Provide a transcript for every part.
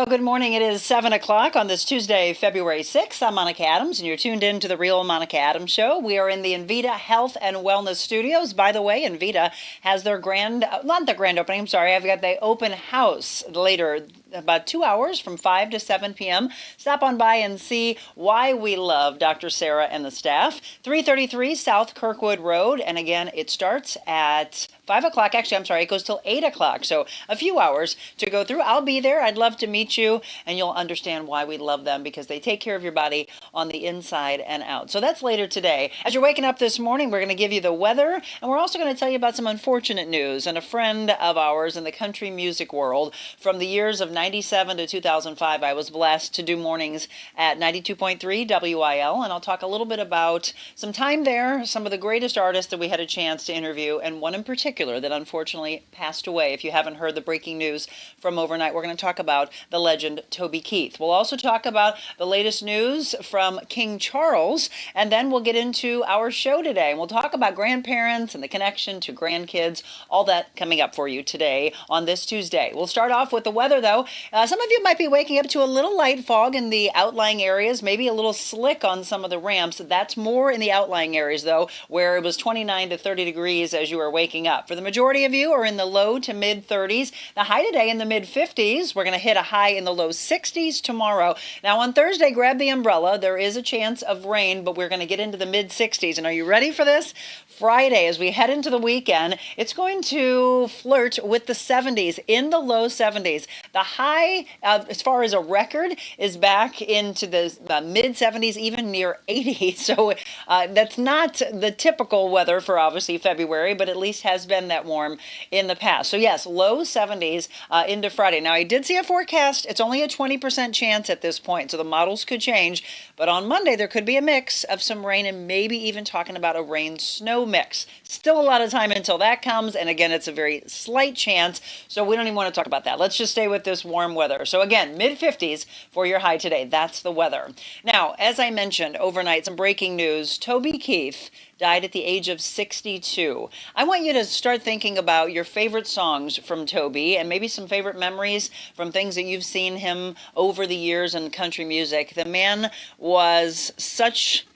Well, good morning. It is 7 o'clock on this Tuesday, February 6th. I'm Monica Adams, and you're tuned in to The Real Monica Adams Show. We are in the Invita Health and Wellness Studios. By the way, Invita has their not the grand opening, I'm sorry. I've got the open house later, about 2 hours from 5 to 7 p.m. Stop on by and see why we love Dr. Sarah and the staff. 333 South Kirkwood Road. And again, it starts at 5 o'clock. Actually, I'm sorry, it goes till 8 o'clock. So a few hours to go through. I'll be there. I'd love to meet you, and you'll understand why we love them, because they take care of your body on the inside and out. So that's later today. As you're waking up this morning, we're going to give you the weather, and we're also going to tell you about some unfortunate news. And a friend of ours in the country music world, from the years of 97 to 2005, I was blessed to do mornings at 92.3 WIL, and I'll talk a little bit about some time there, some of the greatest artists that we had a chance to interview, and one in particular that unfortunately passed away. If you haven't heard the breaking news from overnight, we're going to talk about the legend Toby Keith. We'll also talk about the latest news from King Charles, and then we'll get into our show today, and we'll talk about grandparents and the connection to grandkids, all that coming up for you today on this Tuesday. We'll start off with the weather, though. Some of you might be waking up to a little light fog in the outlying areas, maybe a little slick on some of the ramps. That's more in the outlying areas, though, where it was 29 to 30 degrees as you were waking up. For the majority of you are in the low to mid 30s. The high today in the mid 50s. We're going to hit a high in the low 60s tomorrow. Now on Thursday, grab the umbrella. There is a chance of rain, but we're going to get into the mid 60s. And are you ready for this? Friday, as we head into the weekend, it's going to flirt with the 70s, in the low 70s. The high, as far as a record, is back into the mid 70s, even near 80. So that's not the typical weather for obviously February, but at least has been that warm in the past. So yes, low 70s into Friday. Now I did see a forecast. It's only a 20% chance at this point, so the models could change. But on Monday, there could be a mix of some rain and maybe even talking about a rain-snow mix. Still a lot of time until that comes. And again, it's a very slight chance. So we don't even want to talk about that. Let's just stay with this warm weather. So again, mid 50s for your high today. That's the weather. Now, as I mentioned overnight, some breaking news. Toby Keith died at the age of 62. I want you to start thinking about your favorite songs from Toby and maybe some favorite memories from things that you've seen him over the years in country music. The man was such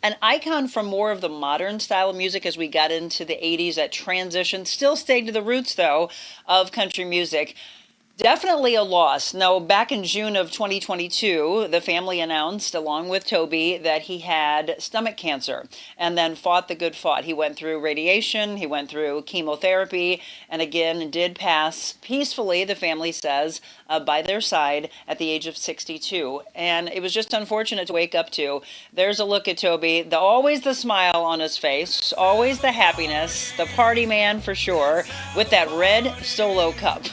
an icon from more of the modern style of music as we got into the 80s, that transition. Still stayed to the roots, though, of country music. Definitely a loss. Now, back in June of 2022, the family announced, along with Toby, that he had stomach cancer and then fought the good fight. He went through radiation, he went through chemotherapy, and again did pass peacefully, the family says, by their side at the age of 62. And it was just unfortunate to wake up to. There's a look at Toby, always the smile on his face, always the happiness, the party man for sure, with that red Solo cup.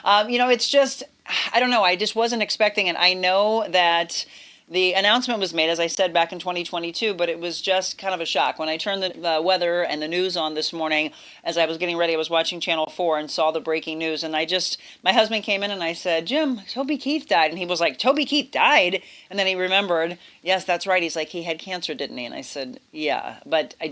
It's just, I don't know. I just wasn't expecting it. I know that the announcement was made, as I said, back in 2022, but it was just kind of a shock. When I turned the weather and the news on this morning, as I was getting ready, I was watching Channel 4 and saw the breaking news. And my husband came in and I said, Jim, Toby Keith died. And he was like, Toby Keith died? And then he remembered, yes, that's right. He's like, he had cancer, didn't he? And I said, yeah. But we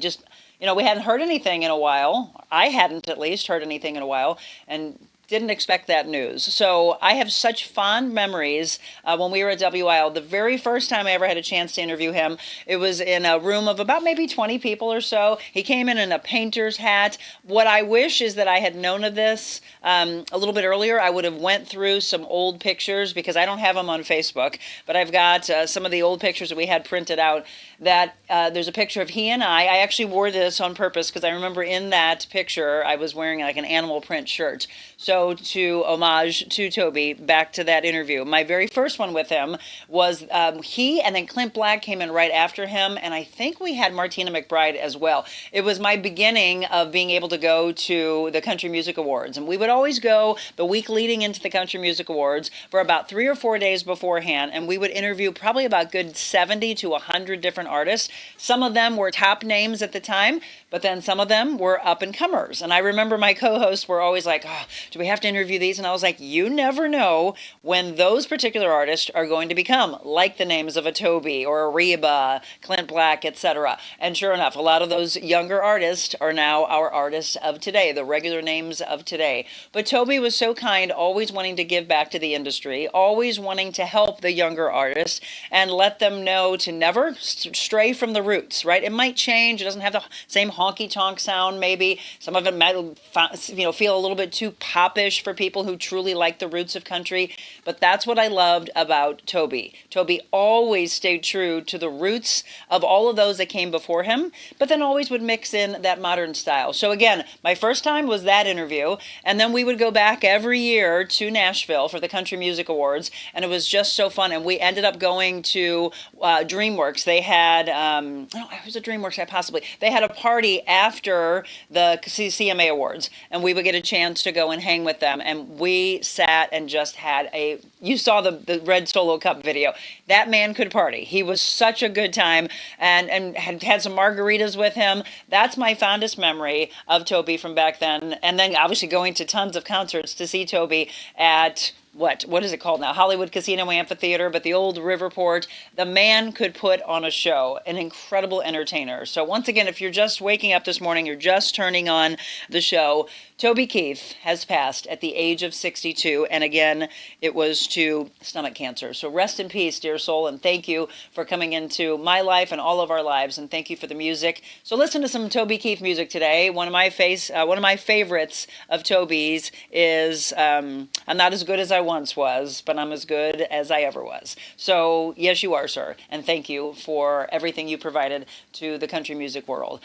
hadn't heard anything in a while. I hadn't at least heard anything in a while. And didn't expect that news. So I have such fond memories when we were at WIL. The very first time I ever had a chance to interview him, it was in a room of about maybe 20 people or so. He came in a painter's hat. What I wish is that I had known of this a little bit earlier. I would have went through some old pictures, because I don't have them on Facebook, but I've got some of the old pictures that we had printed out. That there's a picture of he and I actually wore this on purpose, because I remember in that picture I was wearing like an animal print shirt. So to homage to Toby, back to that interview. My very first one with him was he, and then Clint Black came in right after him, and I think we had Martina McBride as well. It was my beginning of being able to go to the Country Music Awards, and we would always go the week leading into the Country Music Awards for about 3 or 4 days beforehand, and we would interview probably about good 70 to 100 different artists. Some of them were top names at the time, but then some of them were up-and-comers. And I remember my co-hosts were always like, oh, do we have to interview these. And I was like, you never know when those particular artists are going to become like the names of a Toby or a Reba, Clint Black, etc. And sure enough, a lot of those younger artists are now our artists of today, the regular names of today. But Toby was so kind, always wanting to give back to the industry, always wanting to help the younger artists and let them know to never stray from the roots, right? It might change. It doesn't have the same honky-tonk sound, maybe. Some of it might, feel a little bit too popish for people who truly like the roots of country. But that's what I loved about Toby. Toby always stayed true to the roots of all of those that came before him, but then always would mix in that modern style. So again, my first time was that interview, and then we would go back every year to Nashville for the Country Music Awards, and it was just so fun. And we ended up going to DreamWorks. They had, it was a DreamWorks, possibly. They had a party after the CMA Awards, and we would get a chance to go and hang with them. And we sat and just had you saw the Red Solo Cup video. That man could party. He was such a good time, and had some margaritas with him. That's my fondest memory of Toby from back then. And then obviously going to tons of concerts to see Toby at what is it called now? Hollywood Casino Amphitheater, but the old Riverport. The man could put on a show, an incredible entertainer. So once again, if you're just waking up this morning, you're just turning on the show, Toby Keith has passed at the age of 62, and again, it was to stomach cancer. So rest in peace, dear soul, and thank you for coming into my life and all of our lives, and thank you for the music. So listen to some Toby Keith music today. One of my favorites of Toby's is I'm Not As Good As I Once Was, but I'm as good as I ever was. So yes, you are, sir, and thank you for everything you provided to the country music world.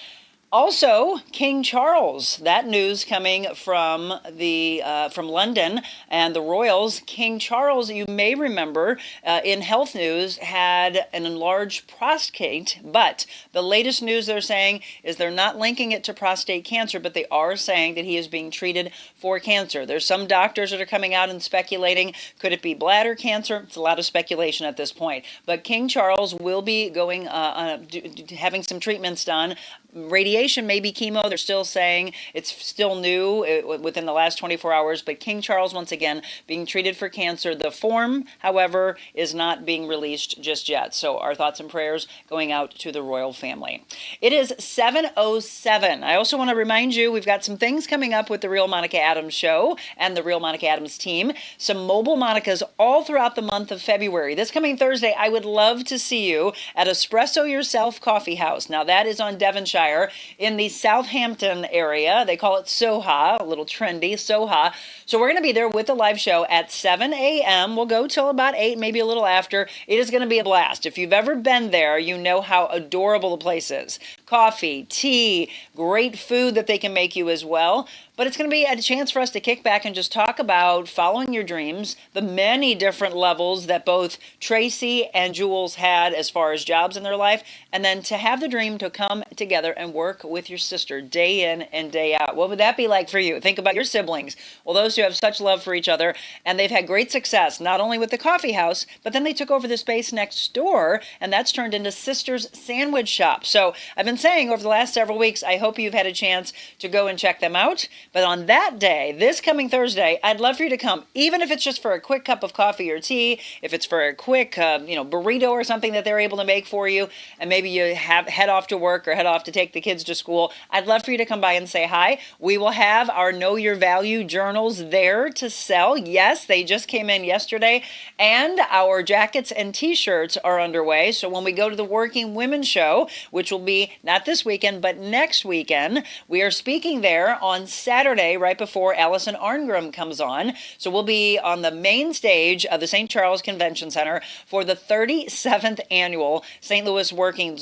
Also, King Charles, that news coming from London and the royals. King Charles, you may remember, in health news, had an enlarged prostate, but the latest news they're saying is they're not linking it to prostate cancer, but they are saying that he is being treated for cancer. There's some doctors that are coming out and speculating, could it be bladder cancer? It's a lot of speculation at this point. But King Charles will be going, having some treatments done. Radiation, maybe chemo. They're still saying it's still new within the last 24 hours. But King Charles, once again, being treated for cancer. The form, however, is not being released just yet. So our thoughts and prayers going out to the royal family. It is 7:07. I also want to remind you we've got some things coming up with the Real Monica Adams show and the Real Monica Adams team. Some mobile Monicas all throughout the month of February. This coming Thursday, I would love to see you at Espresso Yourself Coffee House. Now that is on Devonshire in the Southampton area. They call it Soha, a little trendy, Soha. So we're going to be there with the live show at 7 a.m. We'll go till about 8, maybe a little after. It is going to be a blast. If you've ever been there, you know how adorable the place is. Coffee, tea, great food that they can make you as well. But it's going to be a chance for us to kick back and just talk about following your dreams, the many different levels that both Tracy and Jules had as far as jobs in their life, and then to have the dream to come together and work with your sister day in and day out. What would that be like for you? Think about your siblings. Well, those who have such love for each other, and they've had great success, not only with the coffee house, but then they took over the space next door, and that's turned into Sisters Sandwich Shop. So I've been saying over the last several weeks, I hope you've had a chance to go and check them out. But on that day, this coming Thursday, I'd love for you to come, even if it's just for a quick cup of coffee or tea, if it's for a quick, burrito or something that they're able to make for you, and maybe you head off to work or head off to take the kids to school. I'd love for you to come by and say hi. We will have our Know Your Value journals there to sell. Yes, they just came in yesterday, and our jackets and t-shirts are underway. So when we go to the Working Women Show, which will be not this weekend, but next weekend, we are speaking there on Saturday, right before Allison Arngrim comes on. So we'll be on the main stage of the St. Charles Convention Center for the 37th annual St. Louis Working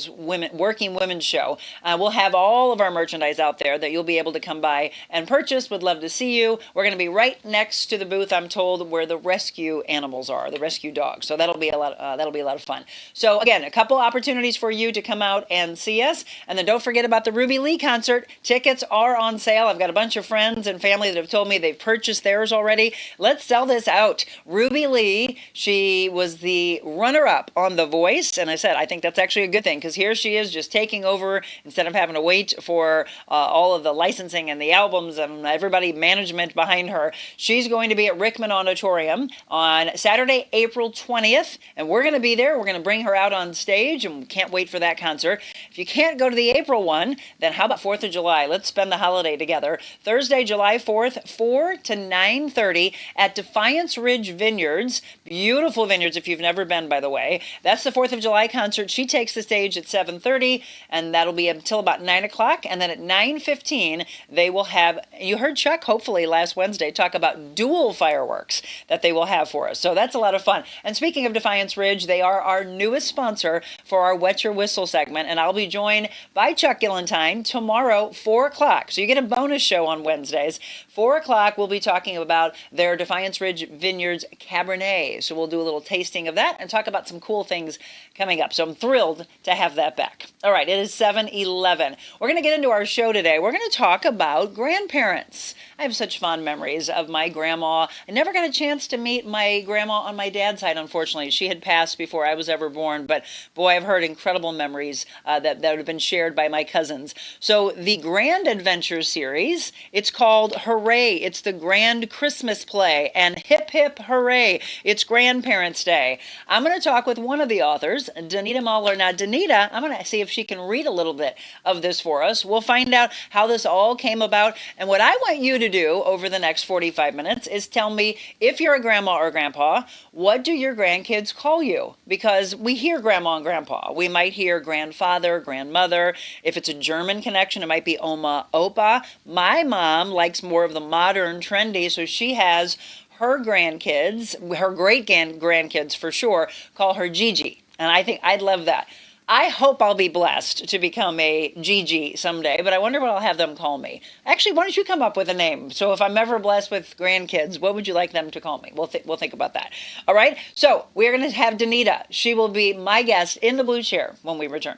Women's Show. We'll have all of our merchandise out there that you'll be able to come by and purchase. Would love to see you. We're going to be right next to the booth, I'm told, where the rescue animals are, the rescue dogs. So that'll be a lot of fun. So again, a couple opportunities for you to come out and see us. And then don't forget about the Ruby Lee concert. Tickets are on sale. I've got a bunch of friends and family that have told me they've purchased theirs already. Let's sell this out. Ruby Lee, she was the runner-up on The Voice, and I said I think that's actually a good thing, because here she is just taking over instead of having to wait for all of the licensing and the albums and everybody management behind her. She's going to be at Rickman Auditorium on Saturday, April 20th, and we're going to be there. We're going to bring her out on stage, and we can't wait for that concert. If you can't go to the April one, then how about 4th of July? Let's spend the holiday together. Thursday, July 4th, 4 to 9:30 at Defiance Ridge Vineyards. Beautiful vineyards if you've never been, by the way. That's the 4th of July concert. She takes the stage at 7:30, and that'll be until about 9 o'clock. And then at 9:15, they will have, you heard Chuck, hopefully, last Wednesday, talk about dual fireworks that they will have for us. So that's a lot of fun. And speaking of Defiance Ridge, they are our newest sponsor for our Wet Your Whistle segment, and I'll be joined by Chuck Gillentine tomorrow, 4 o'clock. So you get a bonus show on Wednesdays. 4 o'clock, we'll be talking about their Defiance Ridge Vineyards Cabernet. So we'll do a little tasting of that and talk about some cool things coming up. So I'm thrilled to have that back. All right, it is 7:11. We're going to get into our show today. We're going to talk about grandparents. I have such fond memories of my grandma. I never got a chance to meet my grandma on my dad's side, unfortunately. She had passed before I was ever born, but boy, I've heard incredible memories that have been shared by my cousins. So the Grand Adventure series, it's called Hooray! It's the Grand Christmas Play, and hip hip hooray! It's Grandparents' Day. I'm going to talk with one of the authors, Danita Mahler. Now, Danita, I'm going to see if she can read a little bit of this for us. We'll find out how this all came about. And what I want you to do over the next 45 minutes is tell me, if you're a grandma or grandpa, what do your grandkids call you? Because we hear grandma and grandpa. We might hear grandfather, grandmother. If it's a German connection, it might be Oma, Opa. My mom likes more of the modern, trendy, so she has her grandkids, her great-grandkids for sure, call her Gigi. And I think I'd love that. I hope I'll be blessed to become a Gigi someday, but I wonder what I'll have them call me. Actually, why don't you come up with a name? So if I'm ever blessed with grandkids, what would you like them to call me? We'll think about that. All right? So we're going to have Danita. She will be my guest in the blue chair when we return.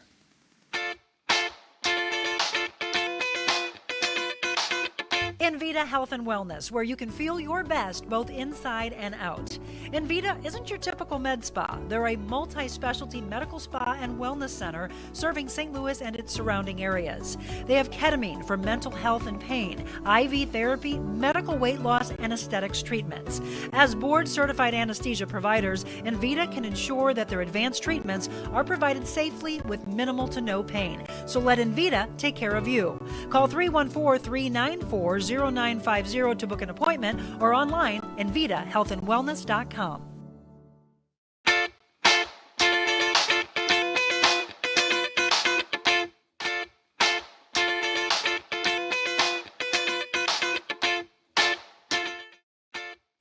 Envita Health and Wellness, where you can feel your best both inside and out. Envita isn't your typical med spa. They're a multi-specialty medical spa and wellness center serving St. Louis and its surrounding areas. They have ketamine for mental health and pain, IV therapy, medical weight loss, and aesthetics treatments. As board-certified anesthesia providers, Envita can ensure that their advanced treatments are provided safely with minimal to no pain. So let Envita take care of you. Call 314-394-0950 to book an appointment, or online, EnvitaHealthAndWellness.com.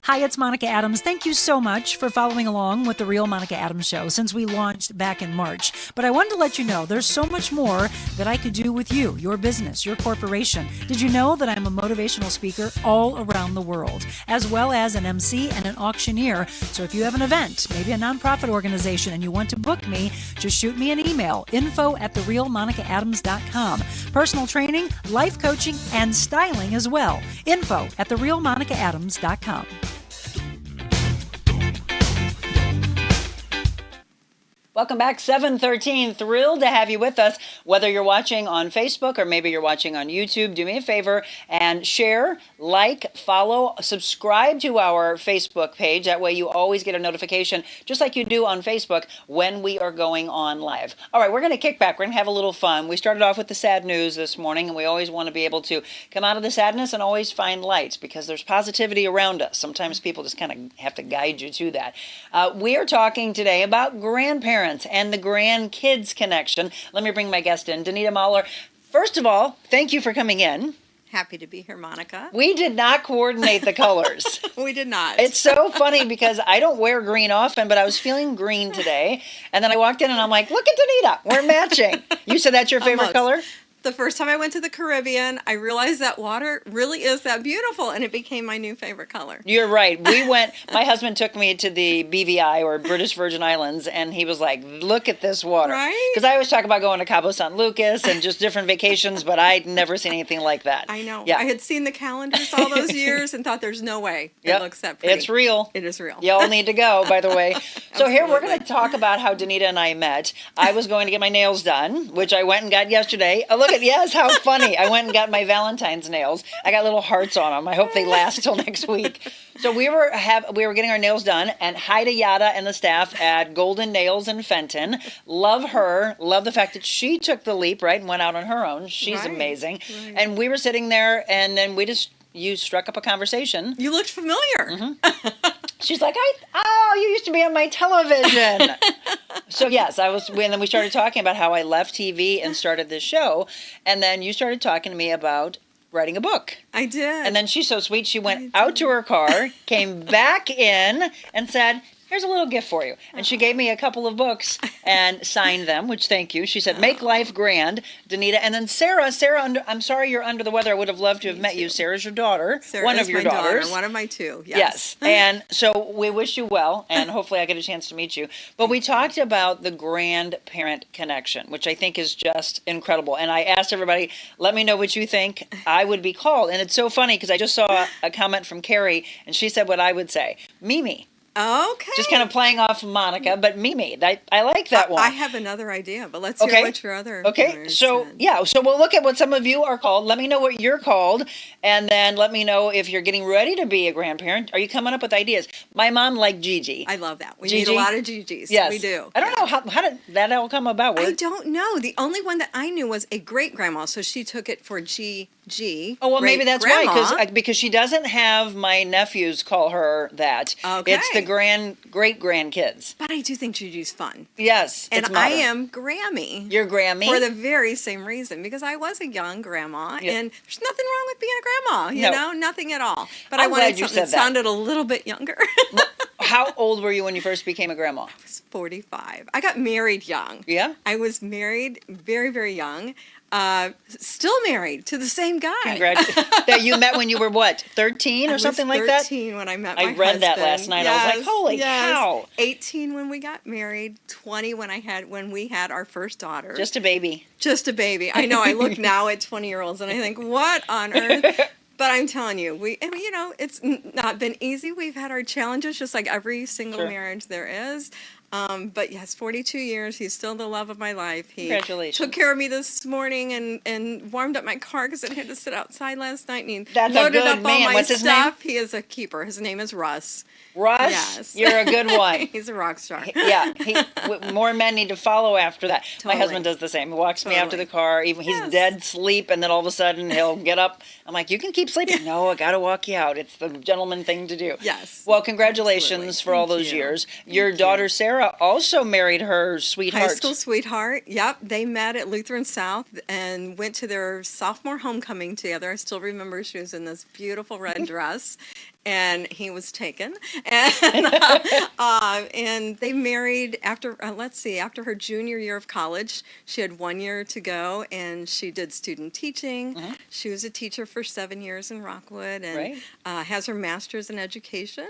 Hi, it's Monica Adams. Thank you so much for following along with The Real Monica Adams Show since we launched back in March. But I wanted to let you know there's so much more that I could do with you, your business, your corporation. Did you know that I'm a motivational speaker all around the world, as well as an MC and an auctioneer? So if you have an event, maybe a nonprofit organization, and you want to book me, just shoot me an email, info@TheRealMonicaAdams.com. Personal training, life coaching, and styling as well. Info@TheRealMonicaAdams.com. Welcome back, 7:13. Thrilled to have you with us. Whether you're watching on Facebook or maybe you're watching on YouTube, do me a favor and share, like, follow, subscribe to our Facebook page. That way you always get a notification, just like you do on Facebook, when we are going on live. All right, we're going to kick back. We're going to have a little fun. We started off with the sad news this morning, and we always want to be able to come out of the sadness and always find light, because there's positivity around us. Sometimes people just kind of have to guide you to that. We are talking today about grandparents and the grandkids connection. Let me bring my guest in, Danita Mahler. First of all, thank you for coming in. Happy to be here, Monica. We did not coordinate the colors. We did not. It's so funny because I don't wear green often, but I was feeling green today. And then I walked in and I'm like, look at Danita. We're matching. You said that's your favorite color? The first time I went to the Caribbean, I realized that water really is that beautiful, and it became my new favorite color. You're right. My husband took me to the BVI, or British Virgin Islands, and he was like, look at this water. Right? Because I always talk about going to Cabo San Lucas and just different vacations, but I'd never seen anything like that. I know. Yeah. I had seen the calendars all those years and thought there's no way it looks that pretty. It's real. It is real. Y'all need to go, by the way. So here we're going to Absolutely. talk about how Danita and I met. I was going to get my nails done, which I went and got yesterday. Oh, look at, yes, how funny. I went and got my Valentine's nails. I got little hearts on them. I hope they last till next week. So we were getting our nails done, and hi to Yada and the staff at Golden Nails in Fenton. Love her. Love the fact that she took the leap, right, and went out on her own. She's Right, amazing. right. And we were sitting there, and then you struck up a conversation. You looked familiar. She's like, you used to be on my television. So yes, and then we started talking about how I left TV and started this show. And then you started talking to me about writing a book. I did. And then she's so sweet. She went out to her car, came back in and said, here's a little gift for you. And she gave me a couple of books and signed them, which thank you. She said, make life grand, Danita. And then Sarah, I'm sorry you're under the weather. I would have loved to have met you. Sarah's your daughter, Sarah one is of your my daughters. daughter, one of my two. Yes. And so we wish you well, and hopefully I get a chance to meet you. But we talked about the grandparent connection, which I think is just incredible. And I asked everybody, let me know what you think I would be called. And it's so funny because I just saw a comment from Carrie, and she said what I would say. Mimi. Okay. Just kind of playing off Monica, but Mimi. I like that one. I have another idea, but let's hear what your other Okay, viewers so said. so we'll look at what some of you are called. Let me know what you're called, and then let me know if you're getting ready to be a grandparent. Are you coming up with ideas? My mom liked Gigi. I love that. We Gigi? need a lot of Gigis. Yes, We do. I don't know how did that all come about. I don't know. The only one that I knew was a great grandma, so she took it for Gigi. Oh, well, maybe that's why, Great-grandma. because she doesn't have my nephews call her that. Okay. It's the great-grandkids. But I do think Gigi's fun. Yes, And it's I modern. am Grammy. You're Grammy? For the very same reason, because I was a young grandma, Yeah. and there's nothing wrong with being a grandma, you No. know, nothing at all. But I'm I wanted glad you something that said that. sounded a little bit younger. How old were you when you first became a grandma? I was 45. I got married young. Yeah? I was married very, very young. Still married to the same guy. Congratulations. That you met when you were what, 13 or something like that? 13 when I met my I read that husband. last night. I was like, holy cow. 18 when we got married, 20 when we had our first daughter. Just a baby. Just a baby. I know. I look now at 20-year-olds and I think, what on earth? But I'm telling you, it's not been easy. We've had our challenges, just like every single Sure. marriage there is. But yes, 42 years. He's still the love of my life. He Congratulations. took care of me this morning and warmed up my car because it had to sit outside last night. And he That's a loaded good up all man. my What's his name? stuff. He is a keeper. His name is Russ. Russ, Yes. you're a good one. He's a rock star. Yeah, more men need to follow after that. My Totally. husband does the same. He walks me out to the car. Even he's Yes. dead sleep, and then all of a sudden he'll get up. I'm like, you can keep sleeping. No, I got to walk you out. It's the gentleman thing to do. Yes. Well, congratulations Absolutely. for all Thank those you. years. Your Thank daughter you. Sarah also married her sweetheart. High school sweetheart. Yep. They met at Lutheran South and went to their sophomore homecoming together. I still remember she was in this beautiful red dress. And he was taken, and they married after after her junior year of college. She had 1 year to go, and she did student teaching. Mm-hmm. She was a teacher for 7 years in Rockwood, and Right. has her master's in education.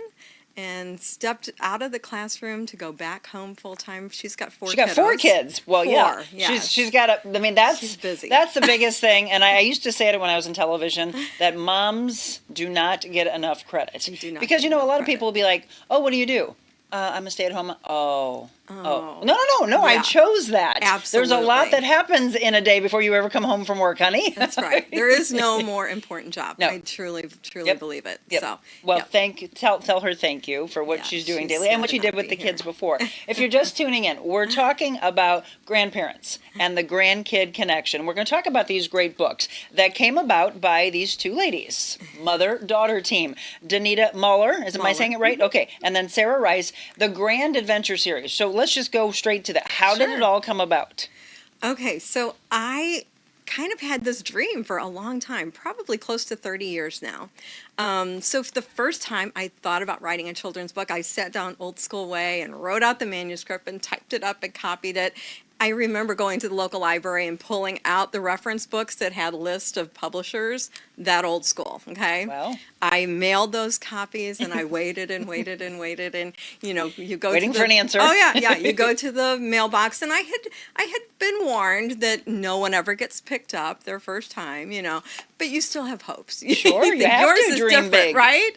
And stepped out of the classroom to go back home full time. She's got four. She got 4 kiddos. kids. Well, yeah. Yes. She's got a. I mean, She's busy. That's the biggest thing. And I used to say it when I was in television that moms do not get enough credit. They do not because get a enough lot of credit. people will be like, "Oh, what do you do?" I'm a stay-at-home. Oh. Oh. No. I Yeah. chose that. There's a lot Absolutely. that happens in a day before you ever come home from work, honey. That's right. There is no more important job. No. I truly Yep. believe it. Yep. So, Well, yep. tell her thank you for what Yeah, she's doing she's daily and what she sad to did with not the be kids here. before. If you're just tuning in, we're talking about grandparents and the grandkid connection. We're going to talk about these great books that came about by these two ladies, mother-daughter team. Danita Mahler, am I Mahler. saying it right? Okay. And then Sarah Rice, the Grand Adventure series. So let's just go straight to that. How did Sure. it all come about? Okay, so I kind of had this dream for a long time, probably close to 30 years now. So for the first time I thought about writing a children's book, I sat down old school way and wrote out the manuscript and typed it up and copied it. I remember going to the local library and pulling out the reference books that had a list of publishers, that old school, okay? Well, I mailed those copies and I waited and waited and waited and, you go waiting to for an answer. Oh yeah, you go to the mailbox and I had been warned that no one ever gets picked up their first time, but you still have hopes. Sure, you think have yours to is dream different, big. right?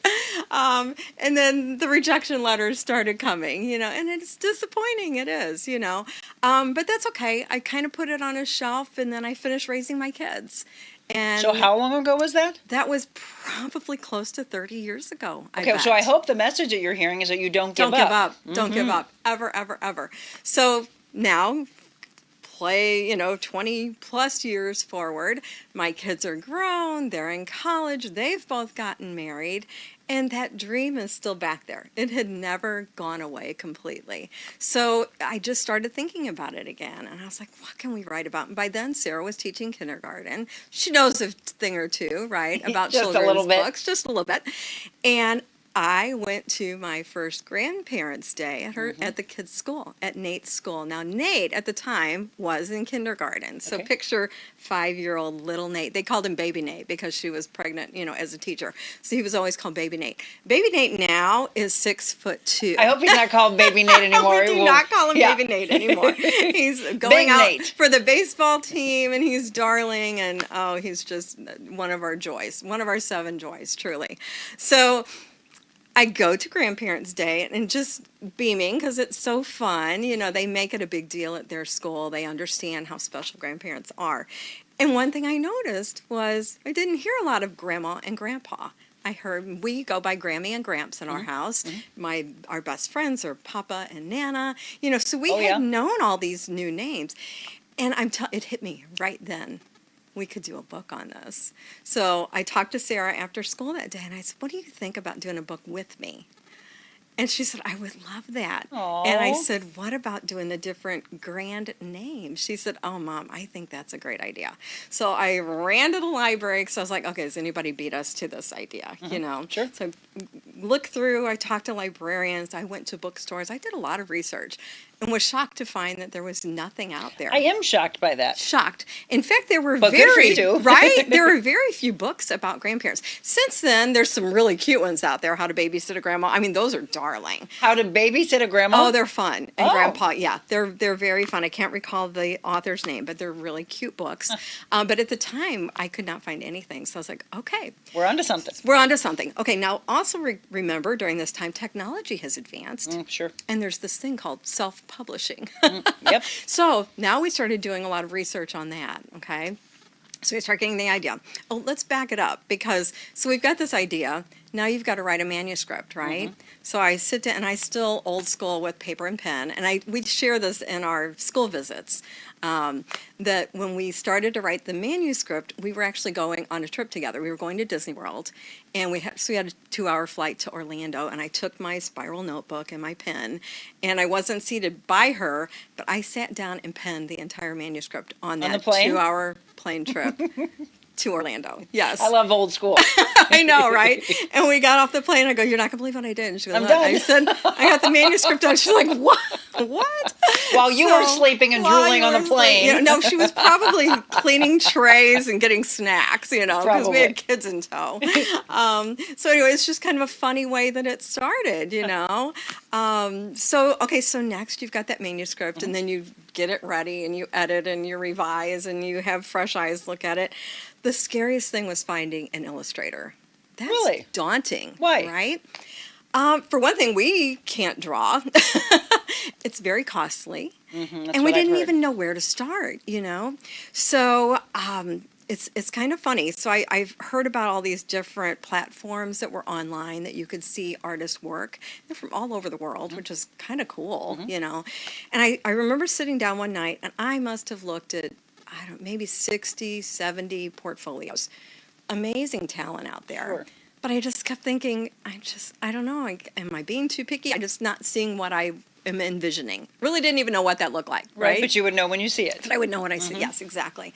And then the rejection letters started coming, and it's disappointing. It is, but that's okay. I kind of put it on a shelf, and then I finished raising my kids. And So how long ago was that? that was probably close to 30 years ago. Okay, so I hope the message that you're hearing is that you don't give Don't give up. up. Don't give up. Ever, ever, ever. So now, play, 20 plus years forward. My kids are grown. They're in college. They've both gotten married. And that dream is still back there. It had never gone away completely. So I just started thinking about it again. And I was like, what can we write about? And by then, Sarah was teaching kindergarten. She knows a thing or two, right, about Just a children's little bit. books, just a little bit. And I went to my first Grandparents' Day at the kids' school, at Nate's school. Now, Nate, at the time, was in kindergarten. So Okay. picture 5-year-old little Nate. They called him Baby Nate because she was pregnant, as a teacher. So he was always called Baby Nate. Baby Nate now is 6'2". I hope he's not called Baby Nate anymore. We do We'll- not call him yeah. Baby Nate anymore. He's going Big out Nate. for the baseball team, and he's darling, and he's just one of our joys, one of our 7 joys, truly. So I go to Grandparents' Day and just beaming because it's so fun. They make it a big deal at their school. They understand how special grandparents are. And one thing I noticed was I didn't hear a lot of Grandma and Grandpa. I heard we go by Grammy and Gramps in our house. Our best friends are Papa and Nana. So we had known all these new names. And it hit me right then. We could do a book on this. So I talked to Sarah after school that day, and I said, what do you think about doing a book with me? And she said, I would love that. Aw. And I said, what about doing the different grand names? She said, oh, Mom, I think that's a great idea. So I ran to the library because I was like, okay, does anybody beat us to this idea? Sure. So I looked through, I talked to librarians, I went to bookstores, I did a lot of research and was shocked to find that there was nothing out there. I am shocked by that. Shocked. In fact, there were But good for very you too. right. There were very few books about grandparents. Since then, there's some really cute ones out there. How to Babysit a Grandma. I mean, those are darling. How to babysit a grandma? Oh, they're fun. And Oh. Grandpa, yeah, they're very fun. I can't recall the author's name, but they're really cute books. But at the time, I could not find anything, so I was like, okay, We're onto something. we're onto something. Okay, now also remember during this time, technology has advanced, Sure. and there's this thing called self-publishing. Yep. So now we started doing a lot of research on that, okay? So we start getting the idea. Oh, let's back it up so we've got this idea. Now you've got to write a manuscript, right? So I sit down, and I still old school with paper and pen, and we'd share this in our school visits, that when we started to write the manuscript, we were actually going on a trip together. We were going to Disney World, and we had a 2-hour flight to Orlando, and I took my spiral notebook and my pen, and I wasn't seated by her, but I sat down and penned the entire manuscript on the that plane? 2-hour plane trip. To Orlando. Yes. I love old school. I know, right? And we got off the plane. I go, you're not going to believe what I did. And she goes, I'm "What?" done. I said, I got the manuscript done. She's like, what? What? While you were sleeping and while drooling you on the were plane. sleeping- no, she was probably cleaning trays and getting snacks, because Probably. we had kids in tow. So anyway, it's just kind of a funny way that it started, So next you've got that manuscript, and then you get it ready, and you edit, and you revise, and you have fresh eyes look at it. The scariest thing was finding an illustrator. That's Really? daunting. Why? Right? For one thing, we can't draw. It's very costly. That's And what we I've didn't heard. even know where to start, So it's kind of funny. So I've heard about all these different platforms that were online that you could see artists' work. They're from all over the world, which is kind of cool, And I remember sitting down one night, and I must have looked at, maybe 60, 70 portfolios. Amazing talent out there. Sure. But I just kept thinking, I don't know, am I being too picky? I'm just not seeing what I am envisioning. Really didn't even know what that looked like, right? But you would know when you see it. But I would know when I see. Yes, exactly.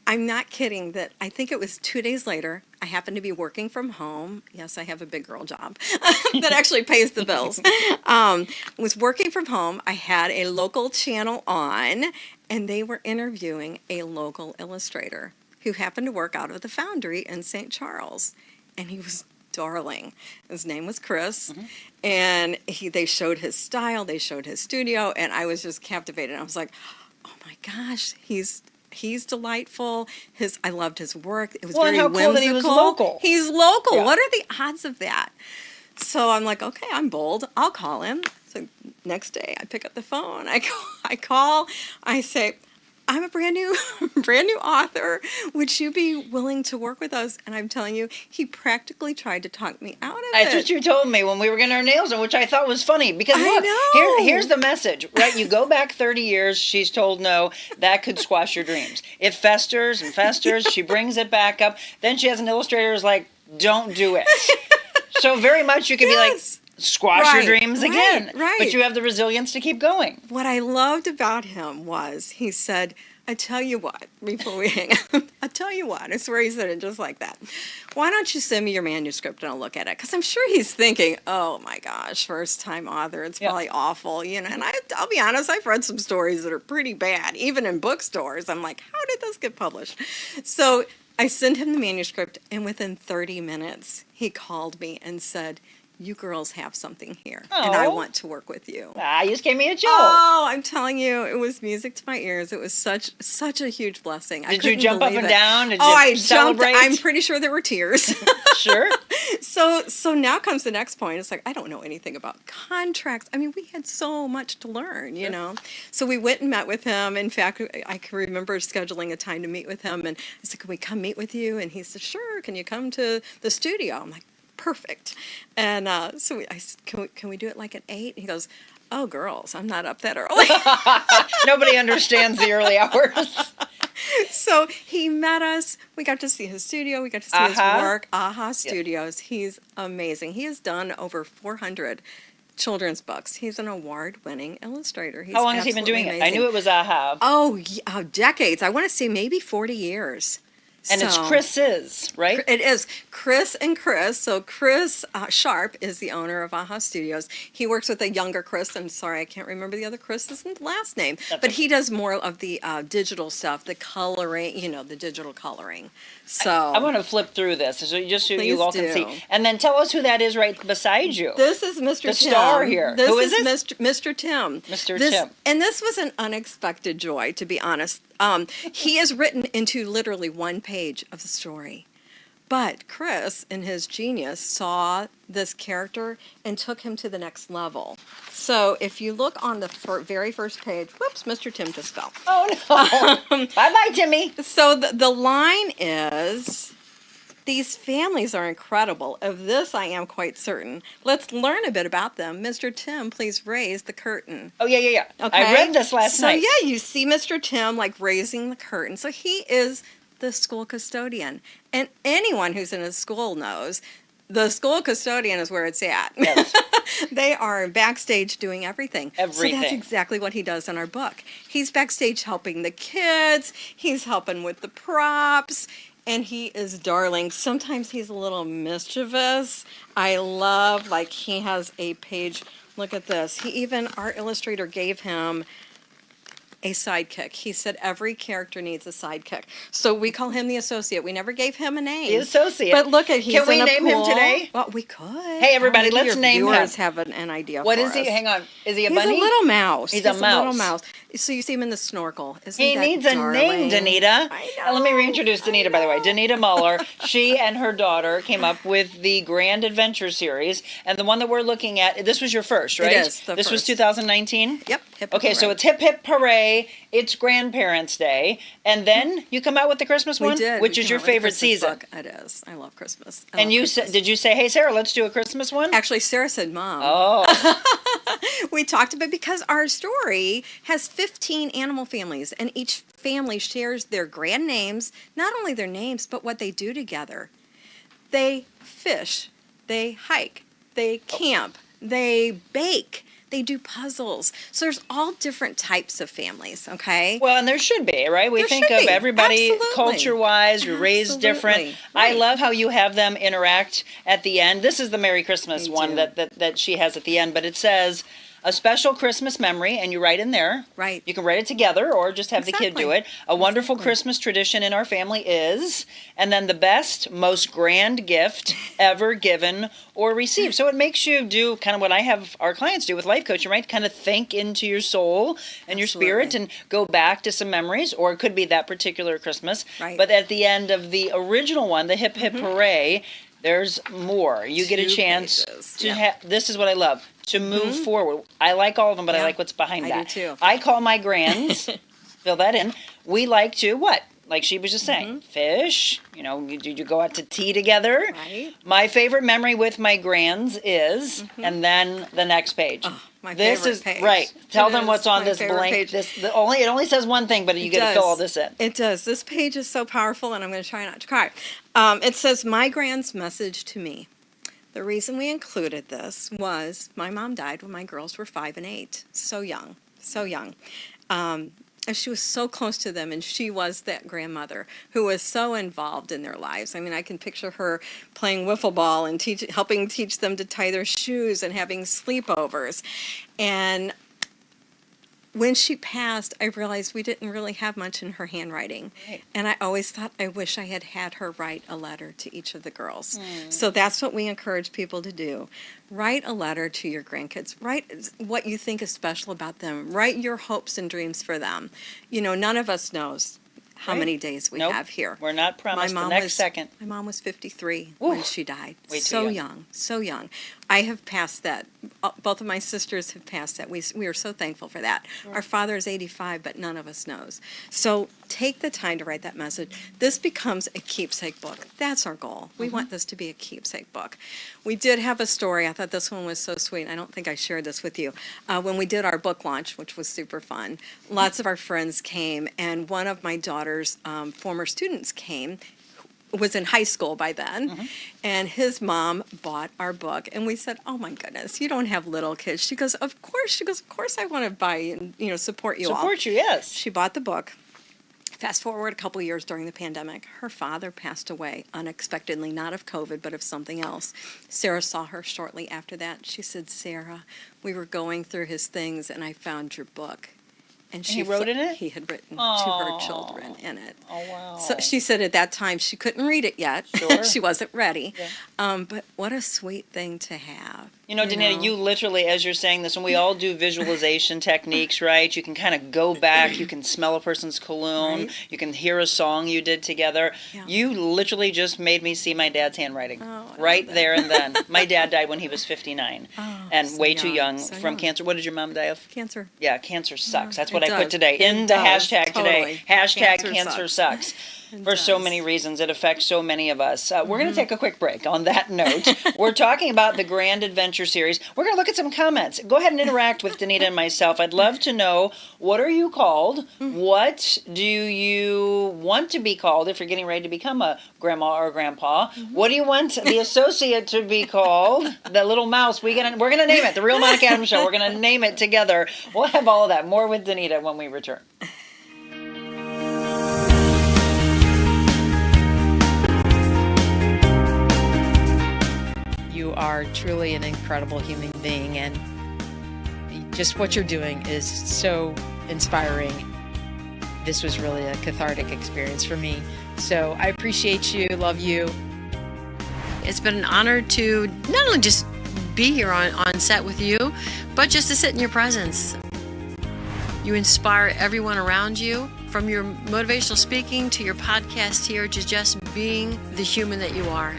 I'm not kidding that I think it was 2 days later, I happened to be working from home. Yes, I have a big girl job that actually pays the bills. Was working from home. I had a local channel on, and they were interviewing a local illustrator who happened to work out of the Foundry in St. Charles. And he was darling. His name was Chris. And they showed his style, they showed his studio, and I was just captivated. I was like, oh my gosh, he's delightful. I loved his work. It was very how whimsical. cool that he was local. He's local. Yeah. What are the odds of that? So I'm like, okay, I'm bold. I'll call him. So next day, I pick up the phone. I call. I say, I'm a brand new author. Would you be willing to work with us? And I'm telling you, he practically tried to talk me out of it. That's what you told me when we were getting our nails done, which I thought was funny. Because I look, know. here's the message, right? You go back 30 years, she's told no, that could squash your dreams. It festers and festers, she brings it back up. Then she has an illustrator who's like, don't do it. So very much you could be like, squash your dreams again. Right. But you have the resilience to keep going. What I loved about him was he said, I tell you what, before we hang up, I tell you what, I swear he said it just like that. Why don't you send me your manuscript and I'll look at it? Because I'm sure he's thinking, oh my gosh, first time author, it's probably awful, And I'll be honest, I've read some stories that are pretty bad, even in bookstores. I'm like, how did this get published? So I sent him the manuscript, and within 30 minutes, he called me and said, you girls have something here, and I want to work with you. You just gave me a chill. Oh, I'm telling you, it was music to my ears. It was such a huge blessing. Did you jump up and down? Did I you celebrate? jumped. I'm pretty sure there were tears. Sure. So now comes the next point. It's like, I don't know anything about contracts. I mean, we had so much to learn, you know. So we went and met with him. In fact, I can remember scheduling a time to meet with him, and I said, can we come meet with you? And he said, sure, can you come to the studio? I'm like, perfect. And so I said, can we do it like at 8? He goes, oh, girls, I'm not up that early. Nobody understands the early hours. So he met us. We got to see his studio. We got to see his work. Studios. He's amazing. He has done over 400 children's books. He's an award-winning illustrator. He's How long has he been doing it? I knew it was AHA. Oh, decades. I want to say maybe 40 years. And it's Chris's, right? It is Chris and Chris. So Chris Sharp is the owner of AHA Studios. He works with a younger Chris. I'm sorry, I can't remember the other Chris's last name. But he does more of the digital stuff, the coloring, the digital coloring. So I want to flip through this so you all can see. do. And then tell us who that is right beside you. This is Mr. Tim. The star here. Who is this? Mr. Tim. Mr. Tim. And this was an unexpected joy, to be honest. He is written into literally one page of the story. But Chris, in his genius, saw this character and took him to the next level. So if you look on the very first page, whoops, Mr. Tim just fell. Oh, no. Bye-bye, Timmy. So the line is, these families are incredible. Of this, I am quite certain. Let's learn a bit about them. Mr. Tim, please raise the curtain. Oh, yeah. Okay? I read this last night. So, yeah, you see Mr. Tim, like, raising the curtain. So he is the school custodian. And anyone who's in a school knows the school custodian is where it's at. Yes. They are backstage doing everything. Everything. So that's exactly what he does in our book. He's backstage helping the kids. He's helping with the props. And he is darling. Sometimes he's a little mischievous. I love, like, he has a page. Look at this. Our illustrator gave him a sidekick. He said every character needs a sidekick. So we call him the associate. We never gave him a name. The associate. But look at, he's Can we in a name him pool. today? Well, we could. Hey, everybody, Maybe let's your name him. viewers have an idea What for is he? us. Hang on. Is he a He's bunny? a little mouse. He's a mouse. little mouse. So you see him in the snorkel. Isn't He that needs a darling? name, Danita. I know. Let me reintroduce Danita, by the way. Danita Mahler. She and her daughter came up with the Grand Adventure series. And the one that we're looking at, this was your first, right? It is the This was first. 2019? Yep. Hip, Okay, hip, so hooray. it's Hip Hip Hooray, it's Grandparents' Day, and then you come out with the Christmas We one, did. which We is came your out with a favorite Christmas season. book. It is. I love Christmas. And you said, did you say, hey, Sarah, let's do a Christmas one? Actually, Sarah said, Mom. Oh, We talked about, because our story has 15 animal families, and each family shares their grand names, not only their names, but what they do together. They fish, they hike, they camp, they bake, They do puzzles. So there's all different types of families, okay? Well, and there should be, right? We There think should of be. everybody Absolutely. culture-wise, you're raised different. Absolutely. I Right. love how you have them interact at the end. This is the Merry Christmas They one do. that she has at the end, but it says a special Christmas memory, and you write in there. Right. You can write it together or just have the kid do Exactly. it. A wonderful Exactly. Christmas tradition in our family is, and then the best, most grand gift ever given or received. So it makes you do kind of what I have our clients do with life coaching, right? Kind of think into your soul and your spirit Absolutely. and go back to some memories, or it could be that particular Christmas. Right. But at the end of the original one, the Hip Hip Hooray, there's more. You get a 2 chance pages. to Yeah. this is what I love, to move forward. I like all of them, but I Yeah. like what's behind I do that. too. I call my grands, fill that in. We like to, what? Like she was just saying, fish, you go out to tea together. Right. My favorite memory with my grands is, and then the next page. My This favorite is page. right. Tell It them is what's on my this favorite blank. page. It only says one thing, but you get to fill all this in. It does. This page is so powerful, and I'm going to try not to cry. It says, "My grand's message to me." The reason we included this was my mom died when my girls were 5 and 8. So young, so young. And she was so close to them, and she was that grandmother who was so involved in their lives. I mean, I can picture her playing wiffle ball and helping teach them to tie their shoes and having sleepovers. And when she passed, I realized we didn't really have much in her handwriting. Right. And I always thought, I wish I had had her write a letter to each of the girls. So that's what we encourage people to do. Write a letter to your grandkids. Write what you think is special about them. Write your hopes and dreams for them. None of us knows how Right. many days we Nope. have here. We're not promised the mom next was, second. My mom was 53 when Oof. she died. Way too So young. so young. I have passed that. Both of my sisters have passed that. We are so thankful for that. Our father is 85, but none of us knows. So take the time to write that message. This becomes a keepsake book. That's our goal. We want this to be a keepsake book. We did have a story. I thought this one was so sweet. I don't think I shared this with you. When we did our book launch, which was super fun, lots of our friends came, and one of my daughter's former students came, was in high school by then, and his mom bought our book, and we said, "Oh my goodness, you don't have little kids." She goes, "Of course." She goes, "Of course I want to buy and support you all." Support you, yes. She bought the book. Fast forward a couple years during the pandemic, her father passed away unexpectedly, not of COVID, but of something else. Sarah saw her shortly after that. She said, "Sarah, we were going through his things, and I found your book." And he wrote in it? He had written Aw. to her children in it. Oh, wow. So she said at that time she couldn't read it yet. Sure. She wasn't ready. Yeah. But what a sweet thing to have. Danita, you literally, as you're saying this, and we all do visualization techniques, right? You can kind of go back. You can smell a person's cologne. Right. You can hear a song you did together. Yeah. You literally just made me see my dad's handwriting Oh, I love right that. there and then. My dad died when he was 59 and so way too young so from young. cancer. What did your mom die of? Cancer. Yeah, cancer sucks. That's it what I put does. today It in the does, hashtag today. totally. Hashtag Cancer cancer sucks. It For so does. many reasons. It affects so many of us. We're going to take a quick break on that note. We're talking about the Grand Adventure series. We're going to look at some comments. Go ahead and interact with Danita and myself. I'd love to know, what are you called? What do you want to be called if you're getting ready to become a grandma or grandpa? What do you want the associate to be called? The little mouse. We're going to name it. The Real Monica Adams Show. We're going to name it together. We'll have all of that. More with Danita when we return. You are truly an incredible human being, and just what you're doing is so inspiring. This was really a cathartic experience for me. So I appreciate you, love you. It's been an honor to not only just be here on set with you, but just to sit in your presence. You inspire everyone around you, from your motivational speaking to your podcast here, to just being the human that you are.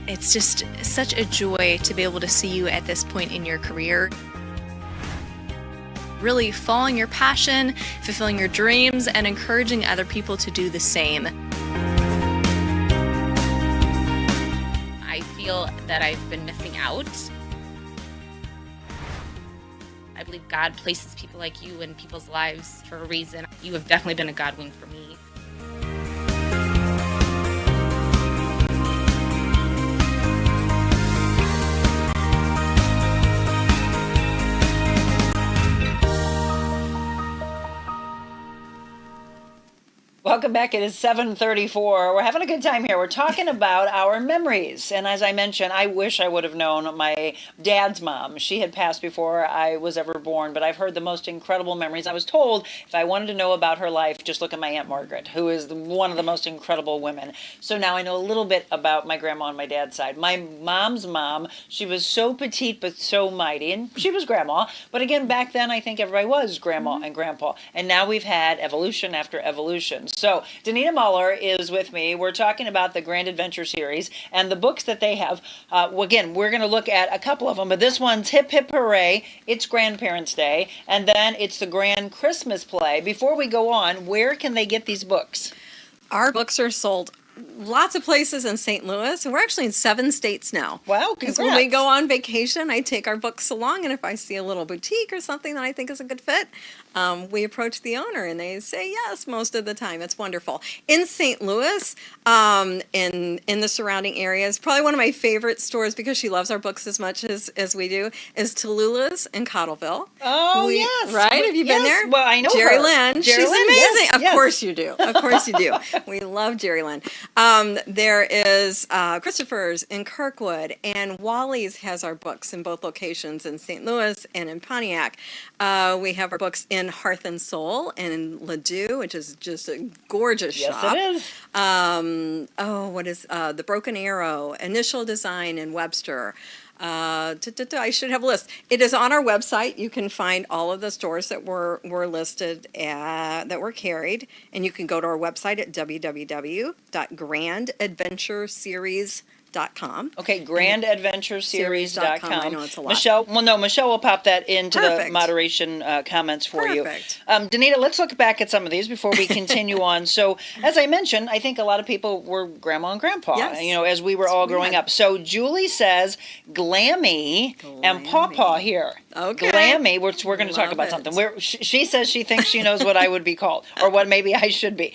It's just such a joy to be able to see you at this point in your career. Really following your passion, fulfilling your dreams, and encouraging other people to do the same. I feel that I've been missing out. I believe God places people like you in people's lives for a reason. You have definitely been a God wing for me. Welcome back. It is 7:34. We're having a good time here. We're talking about our memories. And as I mentioned, I wish I would have known my dad's mom. She had passed before I was ever born, but I've heard the most incredible memories. I was told if I wanted to know about her life, just look at my Aunt Margaret, who is one of the most incredible women. So now I know a little bit about my grandma on my dad's side. My mom's mom, she was so petite but so mighty, and she was grandma. But again, back then I think everybody was grandma and grandpa. And now we've had evolution after evolution. So Danita Mahler is with me. We're talking about the Grand Adventure series and the books that they have. Again, we're going to look at a couple of them, but this one's Hip Hip Hooray, It's Grandparents' Day, and then it's the Grand Christmas Play. Before we go on, where can they get these books? Our books are sold lots of places in St. Louis, and we're actually in 7 states now. Wow, because congrats. when we go on vacation, I take our books along, and if I see a little boutique or something that I think is a good fit, we approach the owner, and they say yes most of the time. It's wonderful. In St. Louis, in the surrounding areas, probably one of my favorite stores, because she loves our books as much as we do, is Tallulah's in Cottleville. Oh, yes. Right? Have you been there? Well, I know Jerry her. Lynn. Jerry She's Lynn, amazing. yes, Of yes. course you do. Of course you do. We love Jerry Lynn. There is Christopher's in Kirkwood, and Wally's has our books in both locations in St. Louis and in Pontiac. We have our books in Hearth and Soul and in Ladue, which is just a gorgeous shop. Yes, it is. What is The Broken Arrow, Initial Design in Webster. I should have a list. It is on our website. You can find all of the stores that were listed that were carried, and you can go to our website at www.grandadventureseries.com. Okay, grandadventureseries.com. I know it's a lot. Michelle will pop that into the Perfect. moderation comments for Perfect. you. Danita, let's look back at some of these before we continue on. So, as I mentioned, I think a lot of people were grandma and grandpa, Yes. as we were all we growing had. up. So, Julie says Glammy and Pawpaw here. Okay. Glammy, which we're going to talk Love about it. something. She says she thinks she knows what I would be called, or what maybe I should be.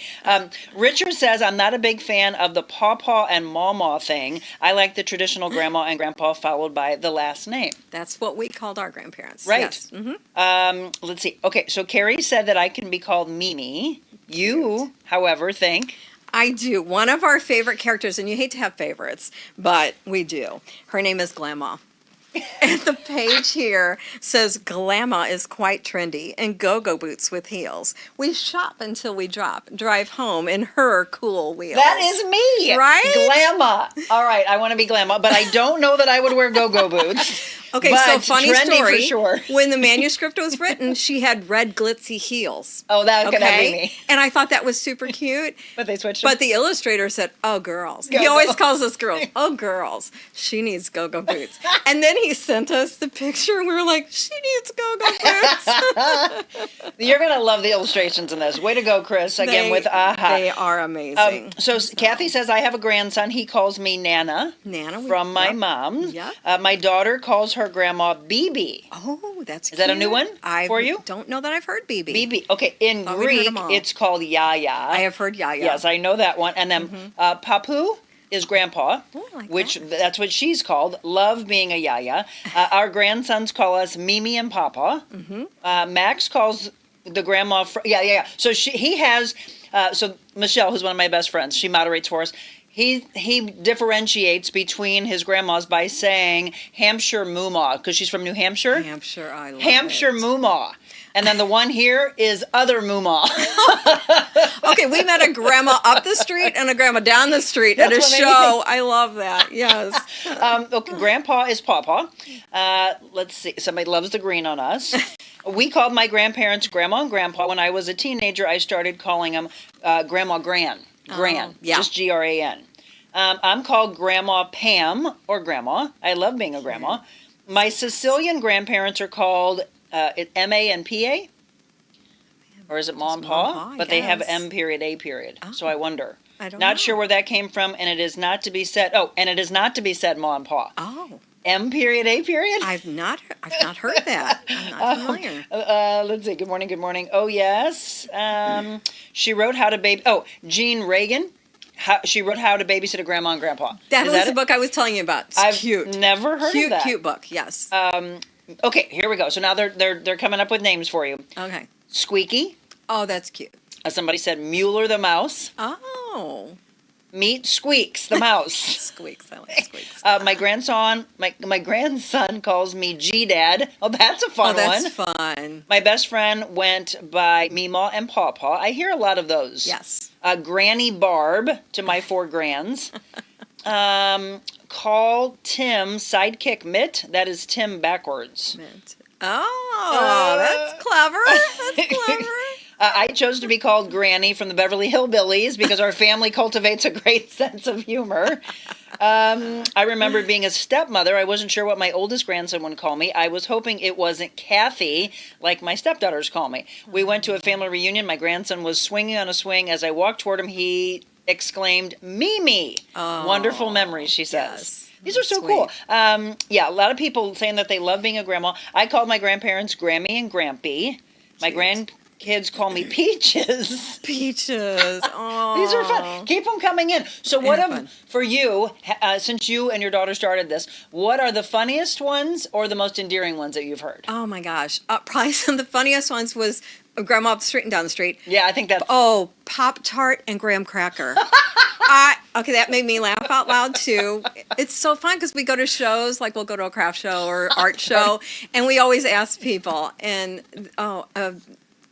Richard says, I'm not a big fan of the Pawpaw and Mama thing. I like the traditional grandma and grandpa followed by the last name. That's what we called our grandparents. Right. Yes. Let's see. Okay, so Carrie said that I can be called Mimi. You, however, think. I do. One of our favorite characters, and you hate to have favorites, but we do. Her name is Glamma. And the page here says Glamma is quite trendy and go-go boots with heels. We shop until we drive home in her cool wheels. That is me. Right? Glamma. All right, I want to be Glamma, but I don't know that I would wear go-go boots. Okay, but so funny trendy story. for sure. When the manuscript was written, she had red glitzy heels. Oh, that could be me. And I thought that was super cute. But they switched them. But the illustrator said, "Oh, girls." He Go-go. always calls us girls. Oh, girls. She needs go-go boots. And then he sent us the picture, and we were like, "She needs go-go boots." You're going to love the illustrations in this. Way to go, Chris, again with AHA. They are amazing. So Kathy says, I have a grandson. He calls me Nana. Nana, From my yep. mom. Yep. My daughter calls her grandma BB. Oh, that's Is that a new one I for you? don't know that I've heard BB. BB. Okay, in Thought we'd heard Greek, 'em all. it's called Yaya. I have heard Yaya. Yes, I know that one. And then Papu is grandpa, Oh, I like which that. that's what she's called. Love being a Yaya. Our grandsons call us Mimi and Papa. Max calls the grandma. Yeah. So he has. So Michelle, who's one of my best friends, she moderates for us. He differentiates between his grandmas by saying Hampshire Moomaw, because she's from New Hampshire. Hampshire, I love Hampshire it. Moomaw. And then the one here is other Moomaw. Okay, we met a grandma up the street and a grandma down the street at a That's what made me show. think. I love that. Yes. Okay, Grandpa is Pawpaw. Let's see. Somebody loves the green on us. We called my grandparents Grandma and Grandpa. When I was a teenager, I started calling them Grandma Gran. Gran. yeah. Just Gran. I'm called Grandma Pam or Grandma. I love being a grandma. My Sicilian grandparents are called M.A. and P.A.? Or is it Ma and Ma Pa? and Pa, I But they have guess. M period, A period. So I wonder. I don't Not know. sure where that came from, and it is not to be said. Oh, and it is not to be said Ma and Pa. Oh, M period, A period? I've not heard that. I'm not familiar. Let's see. Good morning. Oh, yes. She wrote How to Baby. Oh, Jean Reagan. She wrote How to Babysit a Grandma and Grandpa. That Is was the it? book I was telling you about. It's I've cute. never heard of that. Cute book. Yes. Okay, here we go. So now they're coming up with names for you. Okay. Squeaky, Oh, that's cute. Somebody said Mueller the mouse. Oh, Meet Squeaks the mouse. squeaks! I like squeaks. My grandson calls me G-Dad. Oh, that's a fun one. That's fun. My best friend went by Meemaw and Pawpaw. I hear a lot of those. Yes. Granny Barb to my 4 grands. Call Tim Sidekick Mitt. That is Tim backwards. Mint. Oh, that's clever. That's clever. I chose to be called Granny from the Beverly Hillbillies because our family cultivates a great sense of humor. I remember being a stepmother. I wasn't sure what my oldest grandson would call me. I was hoping it wasn't Kathy, like my stepdaughters call me. We went to a family reunion. My grandson was swinging on a swing. As I walked toward him, he exclaimed, Mimi. Oh, wondrul memories, she says. yes. These are so Sweet. cool. Yeah, a lot of people saying that they love being a grandma. I called my grandparents Grammy and Grampy. My grandkids call me Peaches. Peaches. Oh, These are fun. Keep them coming in. So what They're of, fun. for you, since you and your daughter started this, what are the funniest ones or the most endearing ones that you've heard? Oh my gosh. Probably some of the funniest ones was Grandma up the street and down the street. Yeah, I think that's... Oh, Pop-Tart and Graham Cracker. Okay, that made me laugh out loud too. It's so fun because we go to shows, like we'll go to a craft show or art show, and we always ask people, and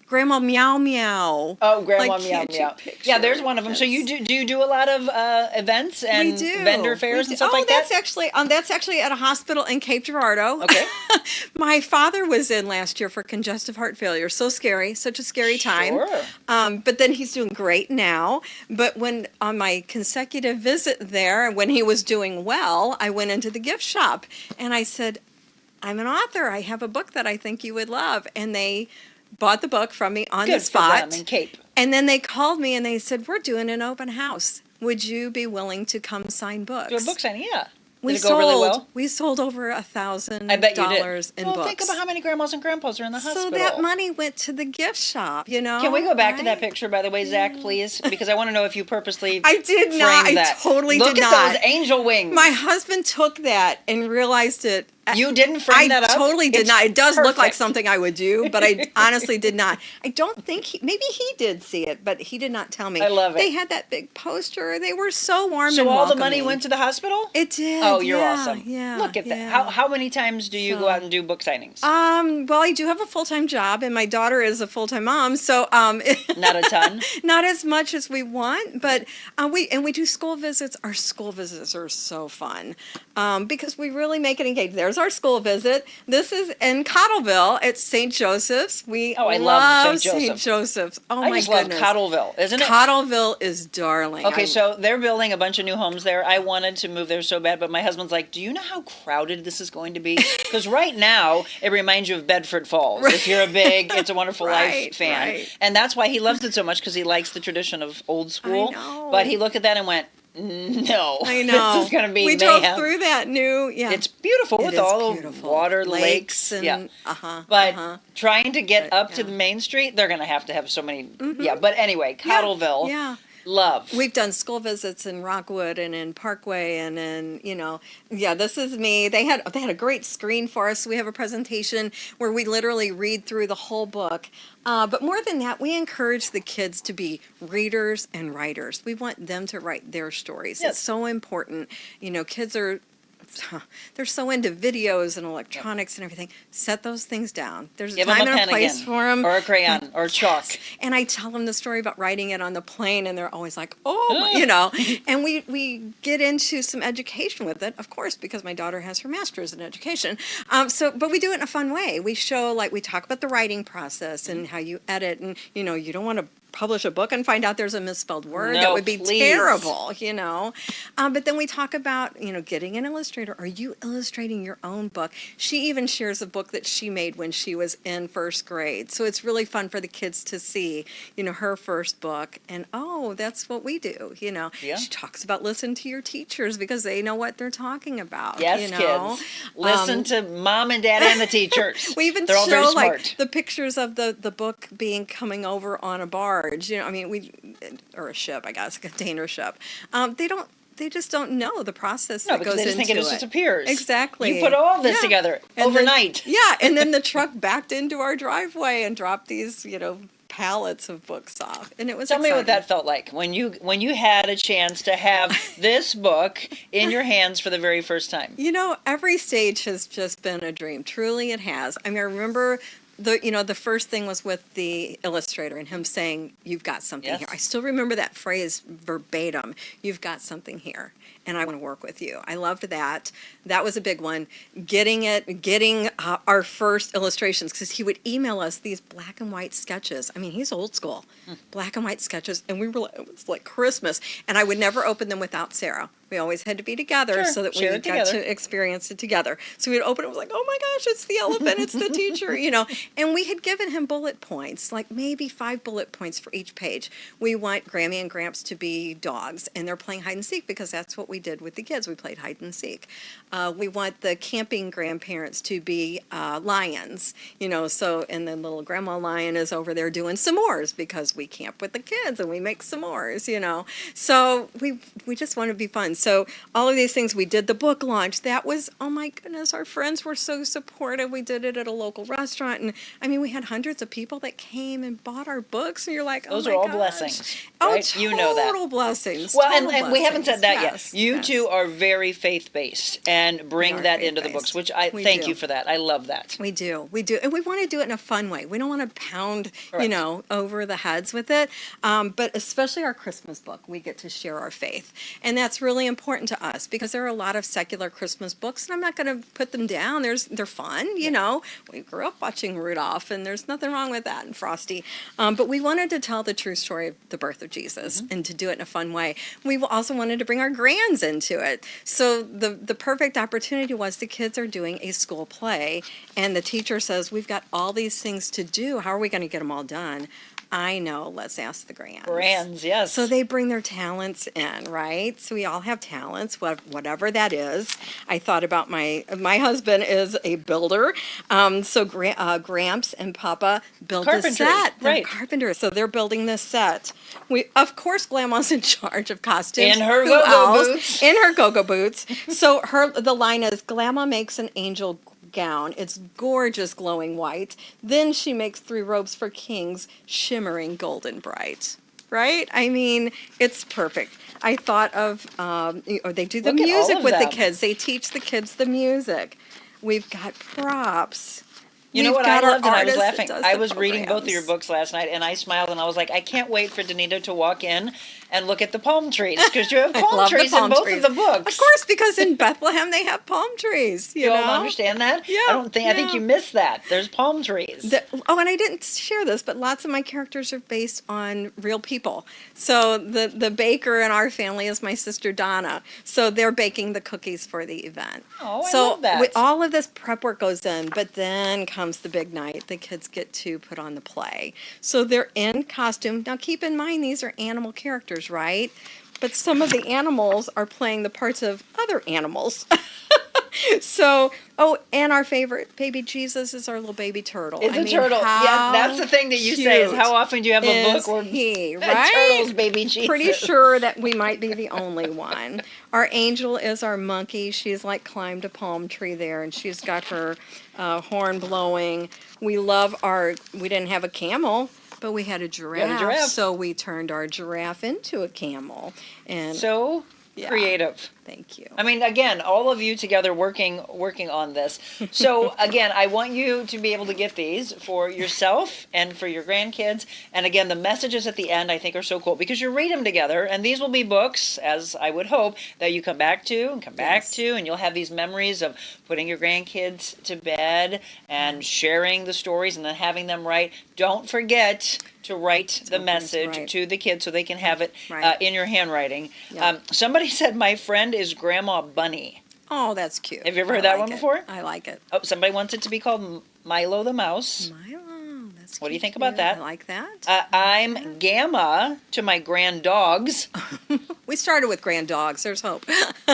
Grandma Meow Meow. Oh, Grandma Like, Meow can't you Meow. picture Yeah, there's it? one of them. So you do you do a lot of events and We do. vendor fairs and stuff like that's that? that's actually at a hospital in Cape Girardeau. Okay. My father was in last year for congestive heart failure. So scary, such a scary time. Sure. But then he's doing great now. But when on my consecutive visit there, when he was doing well, I went into the gift shop and I said, I'm an author. I have a book that I think you would love. And they bought the book from me on Good the spot. for them in Cape. And then they called me and they said, we're doing an open house. Would you be willing to come sign books? Do a book signing, yeah. We Did it go really well? We sold over $1,000 I bet you did. in Well, books. think about how many grandmas and grandpas are in the hospital. So that money went to the gift shop, you know. Can we go back to that right? picture, by the way, Zach, please? Because I want to know if you purposely I did not. framed I that. totally Look did at not. those angel wings. My husband took that and realized it. You didn't frame that up? I totally did It's not. It does look like perfect. something I would do, but I honestly did not. I don't think maybe he did see it, but he did not tell me. I love it. They had that big poster. They were so warm So and all the money welcoming. went to the hospital? It did. Oh, you're yeah, awesome. Yeah. Look at that. yeah. How many times do you go out and do book signings? Well, I do have a full-time job, and my daughter is a full-time mom, so Not a ton? not as much as we want, but we do school visits. Our school visits are so fun because we really make it engaging. There's our school visit. This is in Cottleville at St. Joseph's. We Oh, I love love St. Joseph's. Oh I my just goodness, love Cottleville, isn't it? Cottleville is darling. Okay, so they're building a bunch of new homes there. I wanted to move there so bad, but my husband's like, do you know how crowded this is going to be? Because right now, it reminds you of Bedford Falls. If you're a big It's a Wonderful Right, Life fan. right. And that's why he loves it so much, because he likes the tradition of old school. know. But he looked at that and went, no. I know. This is going to be we mayhem. drove through that new. Yeah, It's beautiful It with is all beautiful. the water, lakes. and Yeah. uh-huh. But uh-huh. trying to get But, up to yeah. the main street, they're going to have so many. Yeah, but anyway, Cottleville, Yeah. love. We've done school visits in Rockwood and in Parkway and in, this is me. They had a great screen for us. We have a presentation where we literally read through the whole book. But more than that, we encourage the kids to be readers and writers. We want them to write their stories. Yes. It's so important. Kids are they're so into videos and electronics and everything. Set those things down. There's a Give them time a and pen a place again, for them. or a crayon, or chalk. And I tell them the story about writing it on the plane, and they're always like, "Oh," And we get into some education with it, of course, because my daughter has her master's in education. But we do it in a fun way. We show, we talk about the writing process and how you edit, and you don't want to publish a book and find out there's a misspelled word. No, That would be please. terrible, But then we talk about, getting an illustrator. Are you illustrating your own book? She even shares a book that she made when she was in first grade. So it's really fun for the kids to see, her first book. And, that's what we do, Yeah. She talks about listen to your teachers because they know what they're talking about. Yes, kids. Listen to mom and dad and the teachers. We even They're all very show smart. the pictures of the book coming over on a barge. Or a ship, I guess, a container ship. They just don't know the process No, that because goes they just think into it just appears. Exactly. You put all this Yeah. together And overnight. and then the truck backed into our driveway and dropped these, pallets of books off, and it was Tell me what exciting. that felt like when you had a chance to have this book in your hands for the very first time. Every stage has just been a dream. Truly, it has. I mean, I remember the first thing was with the illustrator and him saying, "You've got something Yes. here." I still remember that phrase verbatim. "You've got something here, and I want to work with you." I loved that. That was a big one. Getting our first illustrations, because he would email us these black and white sketches. I mean, he's old school, black and white sketches, and it was like Christmas. And I would never open them without Sarah. We always had to be together Sure, so that we share it got together. to experience it together. So we'd open it, it was like, "Oh my gosh, it's the elephant, it's the teacher," And we had given him bullet points, like maybe 5 bullet points for each page. We want Grammy and Gramps to be dogs, and they're playing hide and seek because that's what we did with the kids. We played hide and seek. We want the camping grandparents to be lions, and then little grandma lion is over there doing s'mores because we camp with the kids and we make s'mores, So we just want to be fun. So all of these things, we did the book launch. That was, oh my goodness, our friends were so supportive. We did it at a local restaurant, and I mean, we had hundreds of people that came and bought our books, and you're like, oh Those my are all gosh. blessings, Oh, right? total You know that. blessings. Well, total and we haven't said that blessings. yet. You Yes. two are very faith-based and bring We are that into the faith-based. books, which I We thank do. you for that. I love that. We do, and we want to do it in a fun way. We don't want to pound, Correct. over the heads with it. But especially our Christmas book, we get to share our faith, and that's really important to us because there are a lot of secular Christmas books, and I'm not going to put them down. They're fun, We grew up watching Rudolph, and there's nothing wrong with that, and Frosty. But we wanted to tell the true story of the birth of Jesus and to do it in a fun way. We also wanted to bring our grands into it. So the perfect opportunity was the kids are doing a school play, and the teacher says, "We've got all these things to do. How are we going to get them all done?" I know, let's ask the grands. Grands, yes. So they bring their talents in, right? So we all have talents, whatever that is. I thought about my husband is a builder. So Gramps and Papa build a Carpentry, set. They're right. carpenters, so they're building this set. Of course, Grandma's in charge of costumes. In her Who go-go else? boots. In her go-go boots. So the line is, Grandma makes an angel gown. It's gorgeous, glowing white. Then she makes 3 robes for kings, shimmering golden bright. Right? I mean, it's perfect. I thought of, they do the Look at all music of with the them. kids. They teach the kids the music. We've got props. You know We've what I got our loved, and I was artist that laughing. does I the was reading both of your programs. books last night, and I smiled, and I was like, I can't wait for Danita to walk in and look at the palm trees, because you have I palm love the trees palm in both trees. of the books. Of course, because in Bethlehem they have palm trees. You You know? all understand that? Yeah, I think yeah. you missed that. There's palm trees. And I didn't share this, but lots of my characters are based on real people. So the baker in our family is my sister Donna. So they're baking the cookies for the event. Oh, I so love that. All of this prep work goes in, but then comes the big night. The kids get to put on the play. So they're in costume. Now keep in mind these are animal characters, right? But some of the animals are playing the parts of other animals. So, and our favorite baby Jesus is our little baby turtle. It's a turtle. Yeah, that's the thing that you say is how often do you have a book where he, a right? turtle's baby Jesus? Pretty sure that we might be the only one. Our angel is our monkey. She's like climbed a palm tree there, and she's got her horn blowing. We didn't have a camel, but we had a giraffe. So we turned our giraffe into a camel. And So yeah. creative. Thank you. I mean, again, all of you together working on this. So again, I want you to be able to get these for yourself and for your grandkids. And again, the messages at the end I think are so cool because you read them together, and these will be books, as I would hope, that you come back to and come back to, and you'll have these memories of putting your grandkids to bed and sharing the stories and then having them write. Don't forget to write the message to the kids so they can have it in your handwriting. Yeah. Somebody said my friend is Grandma Bunny. Oh, that's cute. Have you ever heard that one before? I like it. Oh, somebody wants it to be called Milo the Mouse. Milo, that's What do you cute, think about too. that? I like that. I'm Gamma to my grand dogs. We started with grand dogs. There's hope.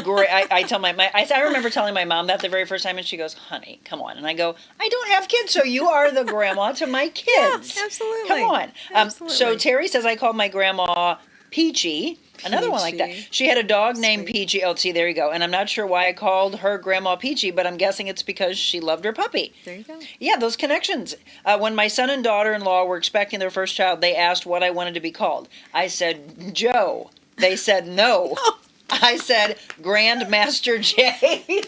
Great. I remember telling my mom that the very first time, and she goes, "Honey, come on." And I go, "I don't have kids, so you are the grandma to my kids." Yeah, absolutely. Come on. Absolutely. So Terry says I called my grandma Peachy. Another one like that. Peachy. She had a dog named Sweet. Peachy. Oh, see, there you go. And I'm not sure why I called her Grandma Peachy, but I'm guessing it's because she loved her puppy. There you go. Yeah, those connections. When my son and daughter-in-law were expecting their first child, they asked what I wanted to be called. I said, Joe. They said, no. I said, Grandmaster J.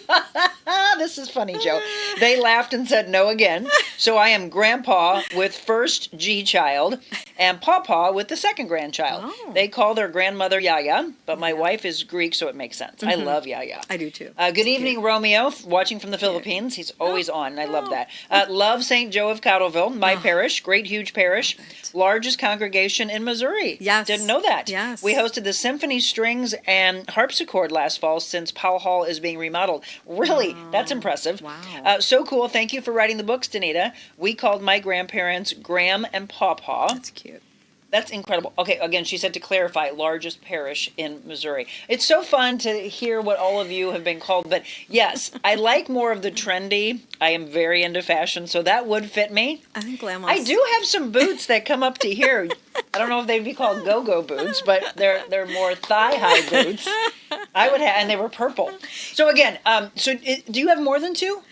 This is funny, Joe. They laughed and said no again. So I am Grandpa with first G child and Pawpaw with the second grandchild. Oh. They call their grandmother Yaya, but my wife is Greek, so it makes sense. I love Yaya. I do too. Good evening, Romeo, watching from the Philippines. He's always on. I love that. Love St. Joe of Cottleville, my parish, great, huge parish, largest congregation in Missouri. Yes. Didn't know that. Yes. We hosted the Symphony Strings and Harpsichord last fall since Powell Hall is being remodeled. Really? That's impressive. Wow. So cool. Thank you for writing the books, Danita. We called my grandparents Gram and Pawpaw. That's cute. That's incredible. Okay, again, she said to clarify, largest parish in Missouri. It's so fun to hear what all of you have been called. But yes, I like more of the trendy. I am very into fashion, so that would fit me. I think glamorous. I do have some boots that come up to here. I don't know if they'd be called go-go boots, but they're more thigh-high boots. I would have, and they were purple. So again, do you have more than two?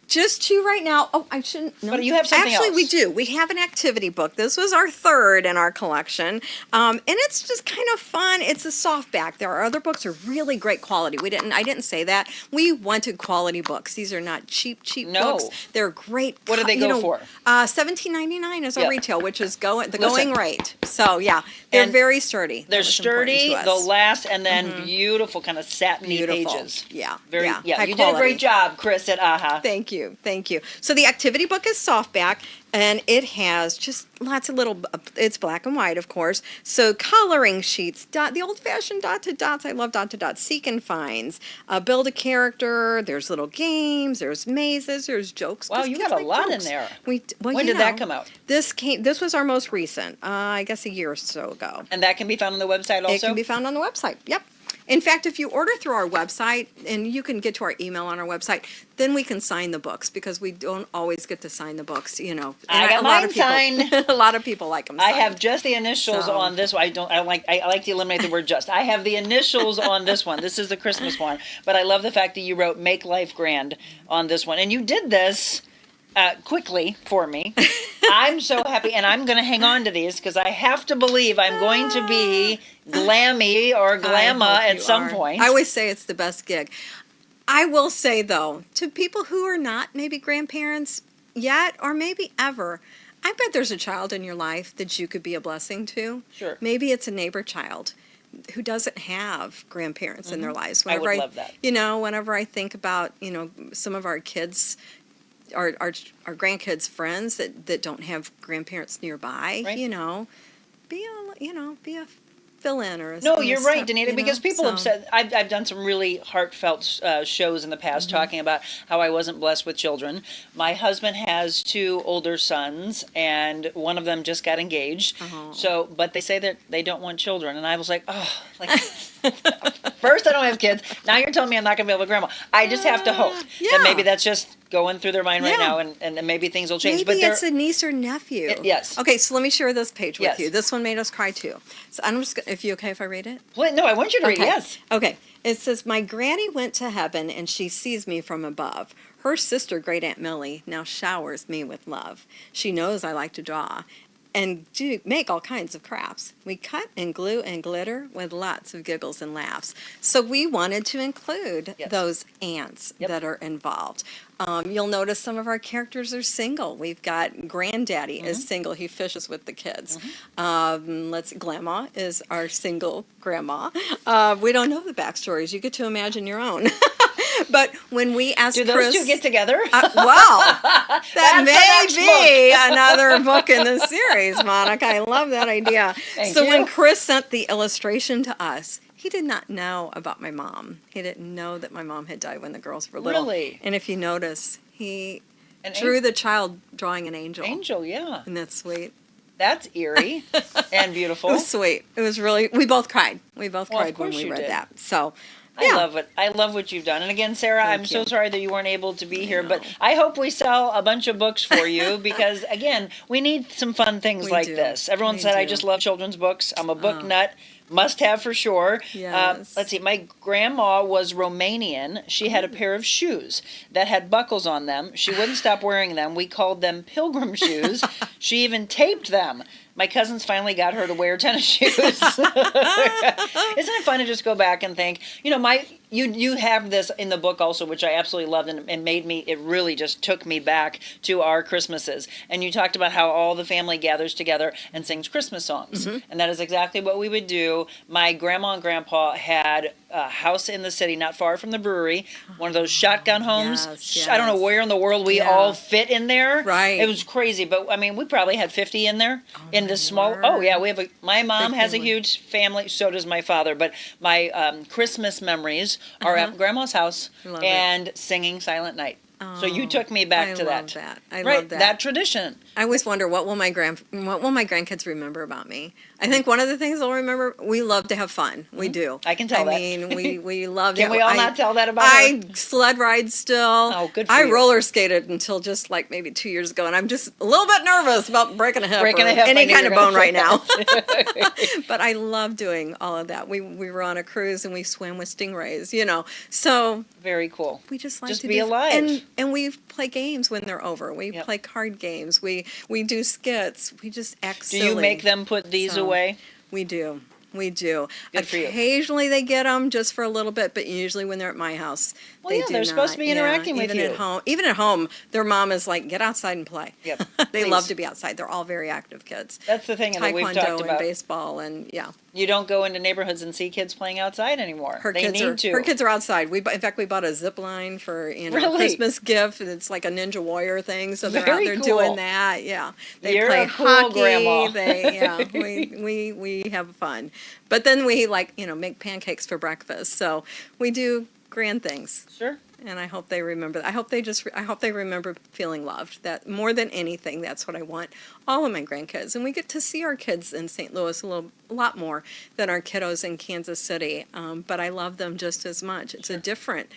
Just two right now. Oh, I shouldn't. No. But you have something Actually, else. we do. We have an activity book. This was our third in our collection, and it's just kind of fun. It's a softback. There are other books that are really great quality. I didn't say that. We wanted quality books. These are not cheap No. books. They're great. What do they go for? $17.99 is our Yeah. retail, which is going Listen. rate. So yeah, they're And very sturdy. They're That was important sturdy, to us. they'll last, and then beautiful kind of satiny Beautiful. pages. Yeah, Very, yeah, high you did a quality. great job, Chris, at AHA. Thank you. So the activity book is softback, and it has just lots of little, it's black and white, of course. So coloring sheets, the old-fashioned dot-to dots. I love dot-to-dots. Seek and finds. Build a character. There's little games. There's mazes. There's jokes. Wow, 'cause you kids got a like lot in jokes. there. Well, When you did that know, come out? This was our most recent, I guess a year or so ago. And that can be found on the website also? It can be found on the website. Yep. In fact, if you order through our website, and you can get to our email on our website, then we can sign the books, because we don't always get to sign the books, you know. I And got a lot mine of people, signed. A lot of people like them I signed. have just the initials So- on this one. I like to eliminate the word just. I have the initials on this one. This is the Christmas one. But I love the fact that you wrote Make Life Grand on this one. And you did this quickly for me. I'm so happy, and I'm going to hang on to these because I have to believe I'm going to be glammy or I glamma hope at you some are. point. I always say it's the best gig. I will say, though, to people who are not maybe grandparents yet or maybe ever, I bet there's a child in your life that you could be a blessing to. Sure. Maybe it's a neighbor child who doesn't have grandparents in their lives. I would love that. You know, whenever I think about, some of our kids, our grandkids' friends that don't have grandparents nearby, Right. be a fill-in or a No, you're right, step, Danita, because people have so- said, I've done some really heartfelt shows in the past talking about how I wasn't blessed with children. My husband has two older sons, and one of them just got engaged. Oh. But they say that they don't want children, and I was like, first I don't have kids. Now you're telling me I'm not going to be able to grandma. I just have to hope that yeah. maybe that's just going through their mind right Yeah. now, and then maybe things will change. Maybe but it's a niece or nephew. Yes. Okay, so let me share this page with Yes. you. This one made us cry too. So I'm just gonna, if you okay if I read it? No, I want you to read. Okay. Yes. Okay. It says, "My granny went to heaven and she sees me from above. Her sister, Great Aunt Millie, now showers me with love. She knows I like to draw and do make all kinds of crafts. We cut and glue and glitter with lots of giggles and laughs." So we wanted to include Yes. those aunts Yep. that are involved. You'll notice some of our characters are single. We've got Granddaddy is single. He fishes with the kids. Grandma is our single grandma. We don't know the backstories. You get to imagine your own. But when we asked Do those Chris, two get together? well, that That's the may next be book. another book in the series, Monica. I love that idea. Thank So you. when Chris sent the illustration to us, he did not know about my mom. He didn't know that my mom had died when the girls were little. Really? And if you notice, he An drew the child drawing an angel. Angel, yeah. Isn't that sweet? That's eerie and beautiful. It was sweet. It was really, we both cried. We both Well, of cried when course we you read did. that. So, I yeah. love it. I love what you've done. And again, Sarah, Thank I'm so you. sorry that you weren't able to be here, but know. I hope we sell a bunch of books for you because, again, we need some fun things We like do. this. Everyone We said I do. just love children's books. I'm a book Oh. nut. Must have for sure. Yes. Let's see. My grandma was Romanian. She had a pair of shoes that had buckles on them. She wouldn't stop wearing them. We called them pilgrim shoes. She even taped them. My cousins finally got her to wear tennis shoes. Isn't it fun to just go back and think, you have this in the book also, which I absolutely loved and made me, it really just took me back to our Christmases. And you talked about how all the family gathers together and sings Christmas songs. And that is exactly what we would do. My grandma and grandpa had a house in the city not far from the brewery, one of those shotgun homes. Yes, I don't know where in the world we all fit in there. Right. It was crazy, but I mean, we probably had 50 in there in this small. word. Oh yeah, we have my mom Big has a family. huge family. So does my father. But my Christmas memories are at grandma's house Love it. and singing Silent Night. So you Oh, took me back I to love that. that. I right, love that. tradition. I always wonder what will my grandkids remember about me. I think one of the things they'll remember, we love to have fun. We do. I can tell that. I mean, we love. Can we all not tell that about I her? sled ride still. Oh, good for I you. roller skated until just like maybe 2 years ago, and I'm just a little bit nervous about breaking a hip Breaking or a hip, I any knew kind you of were bone gonna right now. say But I love doing all of that. We were on a cruise and we swam with stingrays. So Very cool. we just like Just to be do, alive. and we play games when they're over. We Yep. play card games. We do skits. We just act Do silly. you make them put these So, away? We do. We do. Good for you. Occasionally they get them just for a little bit, but usually when they're at my house, Well, they yeah, do they're supposed to not. be interacting with even you. At home, even at home, their mom is like, "Get outside and play." Yep, They please. love to be outside. They're all very active kids. That's the thing that we've talked Taekwondo and about. baseball and yeah. You don't go into neighborhoods and see kids playing outside anymore. Her they kids need are to. her kids are outside. In fact, we bought a zip line for Really? Christmas gift. And it's like a Ninja Warrior thing, so they're out Very there cool. doing that. Yeah, they You're play a cool hockey. grandma. We have fun, but then we make pancakes for breakfast. So we do grand things. Sure. And I hope they remember that. I hope they remember feeling loved. That more than anything, that's what I want all of my grandkids. And we get to see our kids in St. Louis a lot more than our kiddos in Kansas City. But I love them just as much. It's a different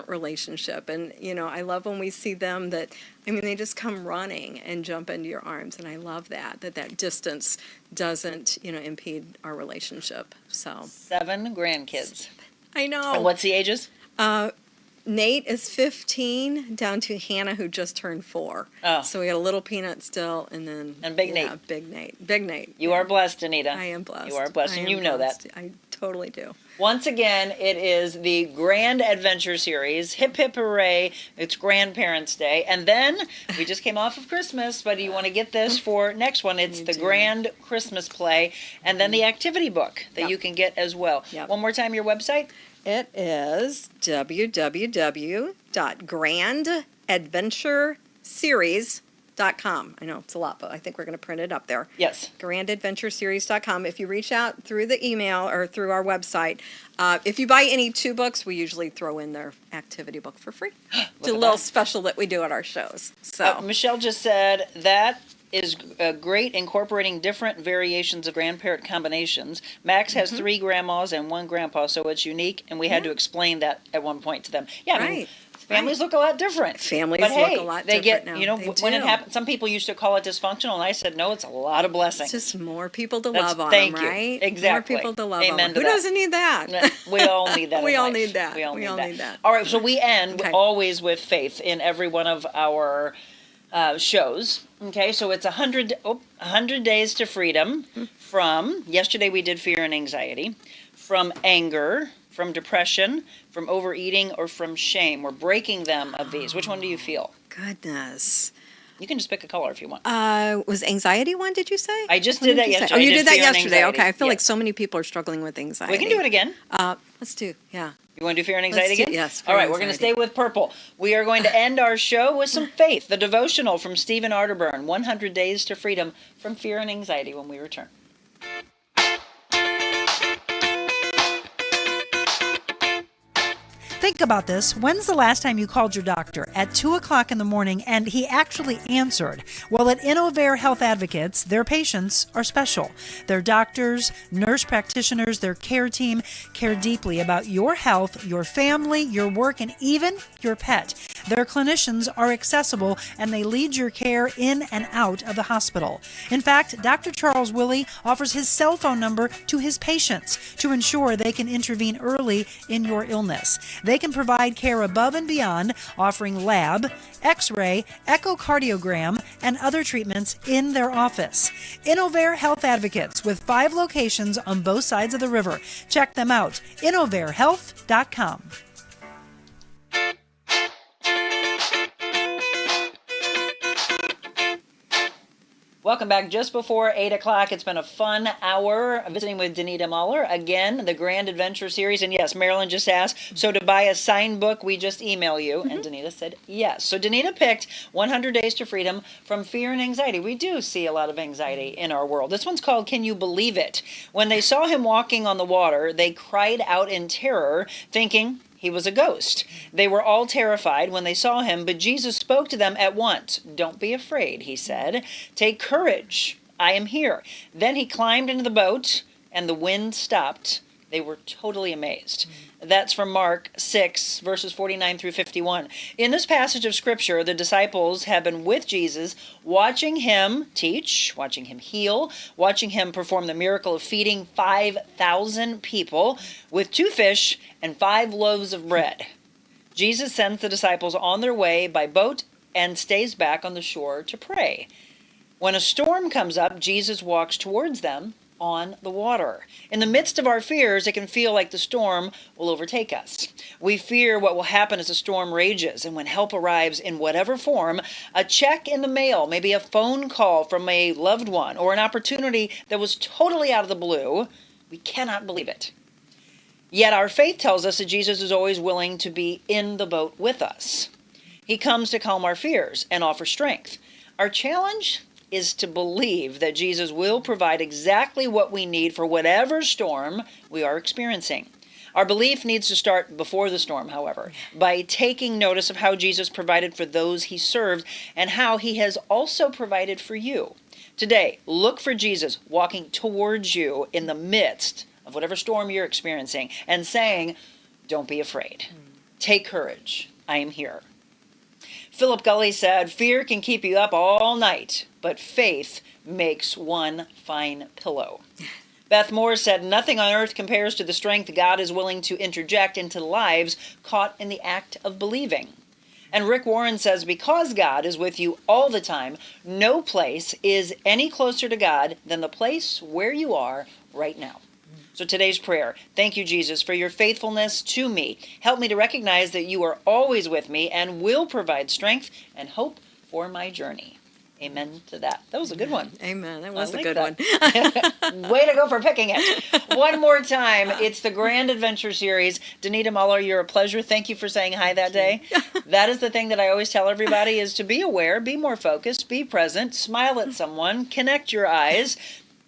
relationship. And I love when we see them they just come running and jump into your arms. And I love that distance doesn't impede our relationship. So 7 grandkids. I know. And what's the ages? Nate is 15, down to Hannah, who just turned 4. Oh. So we got a little Peanut still, and then Big yeah, Nate. Big Nate. You are blessed, Danita. I am blessed. You are blessed, I and am you know that. blessed. I totally do. Once again, it is the Grand Adventure Series. Hip, hip, hooray. It's Grandparents' Day. And then, we just came off of Christmas, but you want to get this for next one. It's the Grand Christmas Play, and then the activity book that Yep. you can get as well. Yep. One more time, your website? It is www.grandadventureseries.com. I know it's a lot, but I think we're going to print it up there. Yes. grandadventureseries.com. If you reach out through the email or through our website, if you buy any 2 books, we usually throw in their activity book for free. It's a at little that. special that we do at our shows. So Michelle just said that is great, incorporating different variations of grandparent combinations. Max has 3 grandmas and 1 grandpa, so it's unique, and we had to explain that at one point to them. Yeah, I mean, Right. families look a lot different. Families but look hey, a lot they different get, now. when They it do. happened, some people used to call it dysfunctional, and I said, no, it's a lot of blessing. it's just more people to That's- love on thank them, you. right? Exactly. More people to love Amen on to them. Who that. doesn't need that? We all need that. We in all life. need that. We all We need all that. need that. All right, so we end Okay. always with faith in every one of our shows. Okay, so it's 100 days to freedom from, yesterday we did fear and anxiety, from anger, from depression, from overeating, or from shame. We're breaking them of these. Which one do you feel? Goodness. You can just pick a color if you want. Was anxiety one, did you say? I just What did that you say? yesterday. Oh, you I did did that fear and yesterday. anxiety. Okay, I feel Yeah. like so many people are struggling with anxiety. We can do it again. Let's do, yeah. You want to do fear and anxiety Let's do- again? yes, All fear right, and we're going to anxiety. stay with purple. We are going to end our show with some faith. The devotional from Stephen Arterburn, 100 Days to Freedom from Fear and Anxiety, when we return. Think about this. When's the last time you called your doctor at 2 o'clock in the morning and he actually answered? Well, at Innovare Health Advocates, their patients are special. Their doctors, nurse practitioners, their care team care deeply about your health, your family, your work, and even your pet. Their clinicians are accessible and they lead your care in and out of the hospital. In fact, Dr. Charles Willie offers his cell phone number to his patients to ensure they can intervene early in your illness. They can provide care above and beyond, offering lab, x-ray, echocardiogram, and other treatments in their office. Innovare Health Advocates with 5 locations on both sides of the river. Check them out, innovarehealth.com. Welcome back just before 8 o'clock. It's been a fun hour visiting with Danita Mahler. Again, the Grand Adventure Series. And yes, Marilyn just asked, so to buy a signed book, we just email you. And Danita said yes. So Danita picked 100 Days to Freedom from Fear and Anxiety. We do see a lot of anxiety in our world. This one's called Can You Believe It? When they saw him walking on the water, they cried out in terror, thinking he was a ghost. They were all terrified when they saw him, but Jesus spoke to them at once. Don't be afraid, he said. Take courage. I am here. Then he climbed into the boat, and the wind stopped. They were totally amazed. That's from Mark 6, verses 49 through 51. In this passage of Scripture, the disciples have been with Jesus, watching him teach, watching him heal, watching him perform the miracle of feeding 5,000 people with 2 fish and 5 loaves of bread. Jesus sends the disciples on their way by boat and stays back on the shore to pray. When a storm comes up, Jesus walks towards them on the water. In the midst of our fears, it can feel like the storm will overtake us. We fear what will happen as the storm rages, and when help arrives in whatever form, a check in the mail, maybe a phone call from a loved one, or an opportunity that was totally out of the blue, we cannot believe it. Yet our faith tells us that Jesus is always willing to be in the boat with us. He comes to calm our fears and offer strength. Our challenge is to believe that Jesus will provide exactly what we need for whatever storm we are experiencing. Our belief needs to start before the storm, however, by taking notice of how Jesus provided for those he served and how he has also provided for you. Today, look for Jesus walking towards you in the midst of whatever storm you're experiencing and saying, don't be afraid. Take courage. I am here. Philip Gully said, fear can keep you up all night, but faith makes one fine pillow. Beth Moore said, nothing on earth compares to the strength God is willing to interject into lives caught in the act of believing. And Rick Warren says, because God is with you all the time, no place is any closer to God than the place where you are right now. So today's prayer, thank you, Jesus, for your faithfulness to me. Help me to recognize that you are always with me and will provide strength and hope for my journey. Amen to that. That was a good one. Amen. That was a like good that. one. Way to go for picking it. One more time. It's the Grand Adventure Series. Danita Mahler, you're a pleasure. Thank you for saying hi that day. That is the thing that I always tell everybody is to be aware, be more focused, be present, smile at someone, connect your eyes,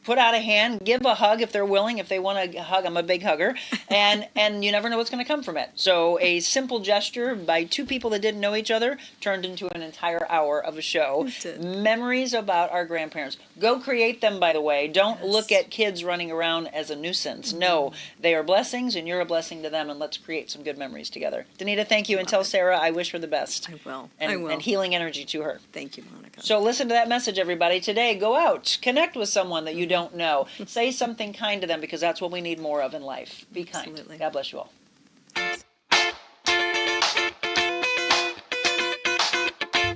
put out a hand, give a hug if they're willing, if they want a hug. I'm a big hugger. And you never know what's going to come from it. So a simple gesture by 2 people that didn't know each other turned into an entire hour of a show. Memories about our grandparents. Go create them, by the way. Don't look at kids running around as a nuisance. No, they are blessings and you're a blessing to them, and let's create some good memories together. Danita, thank you, and tell Sarah I wish her the best. I will. And healing energy to her. Thank you, Monica. So listen to that message, everybody. Today, go out. Connect with someone that you don't know. Say something kind to them, because that's what we need more of in life. Be kind. Absolutely. God bless you all.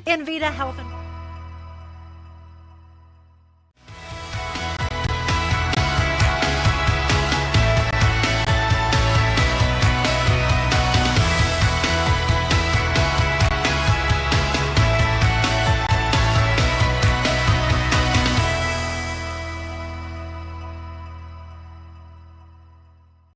Invita Health and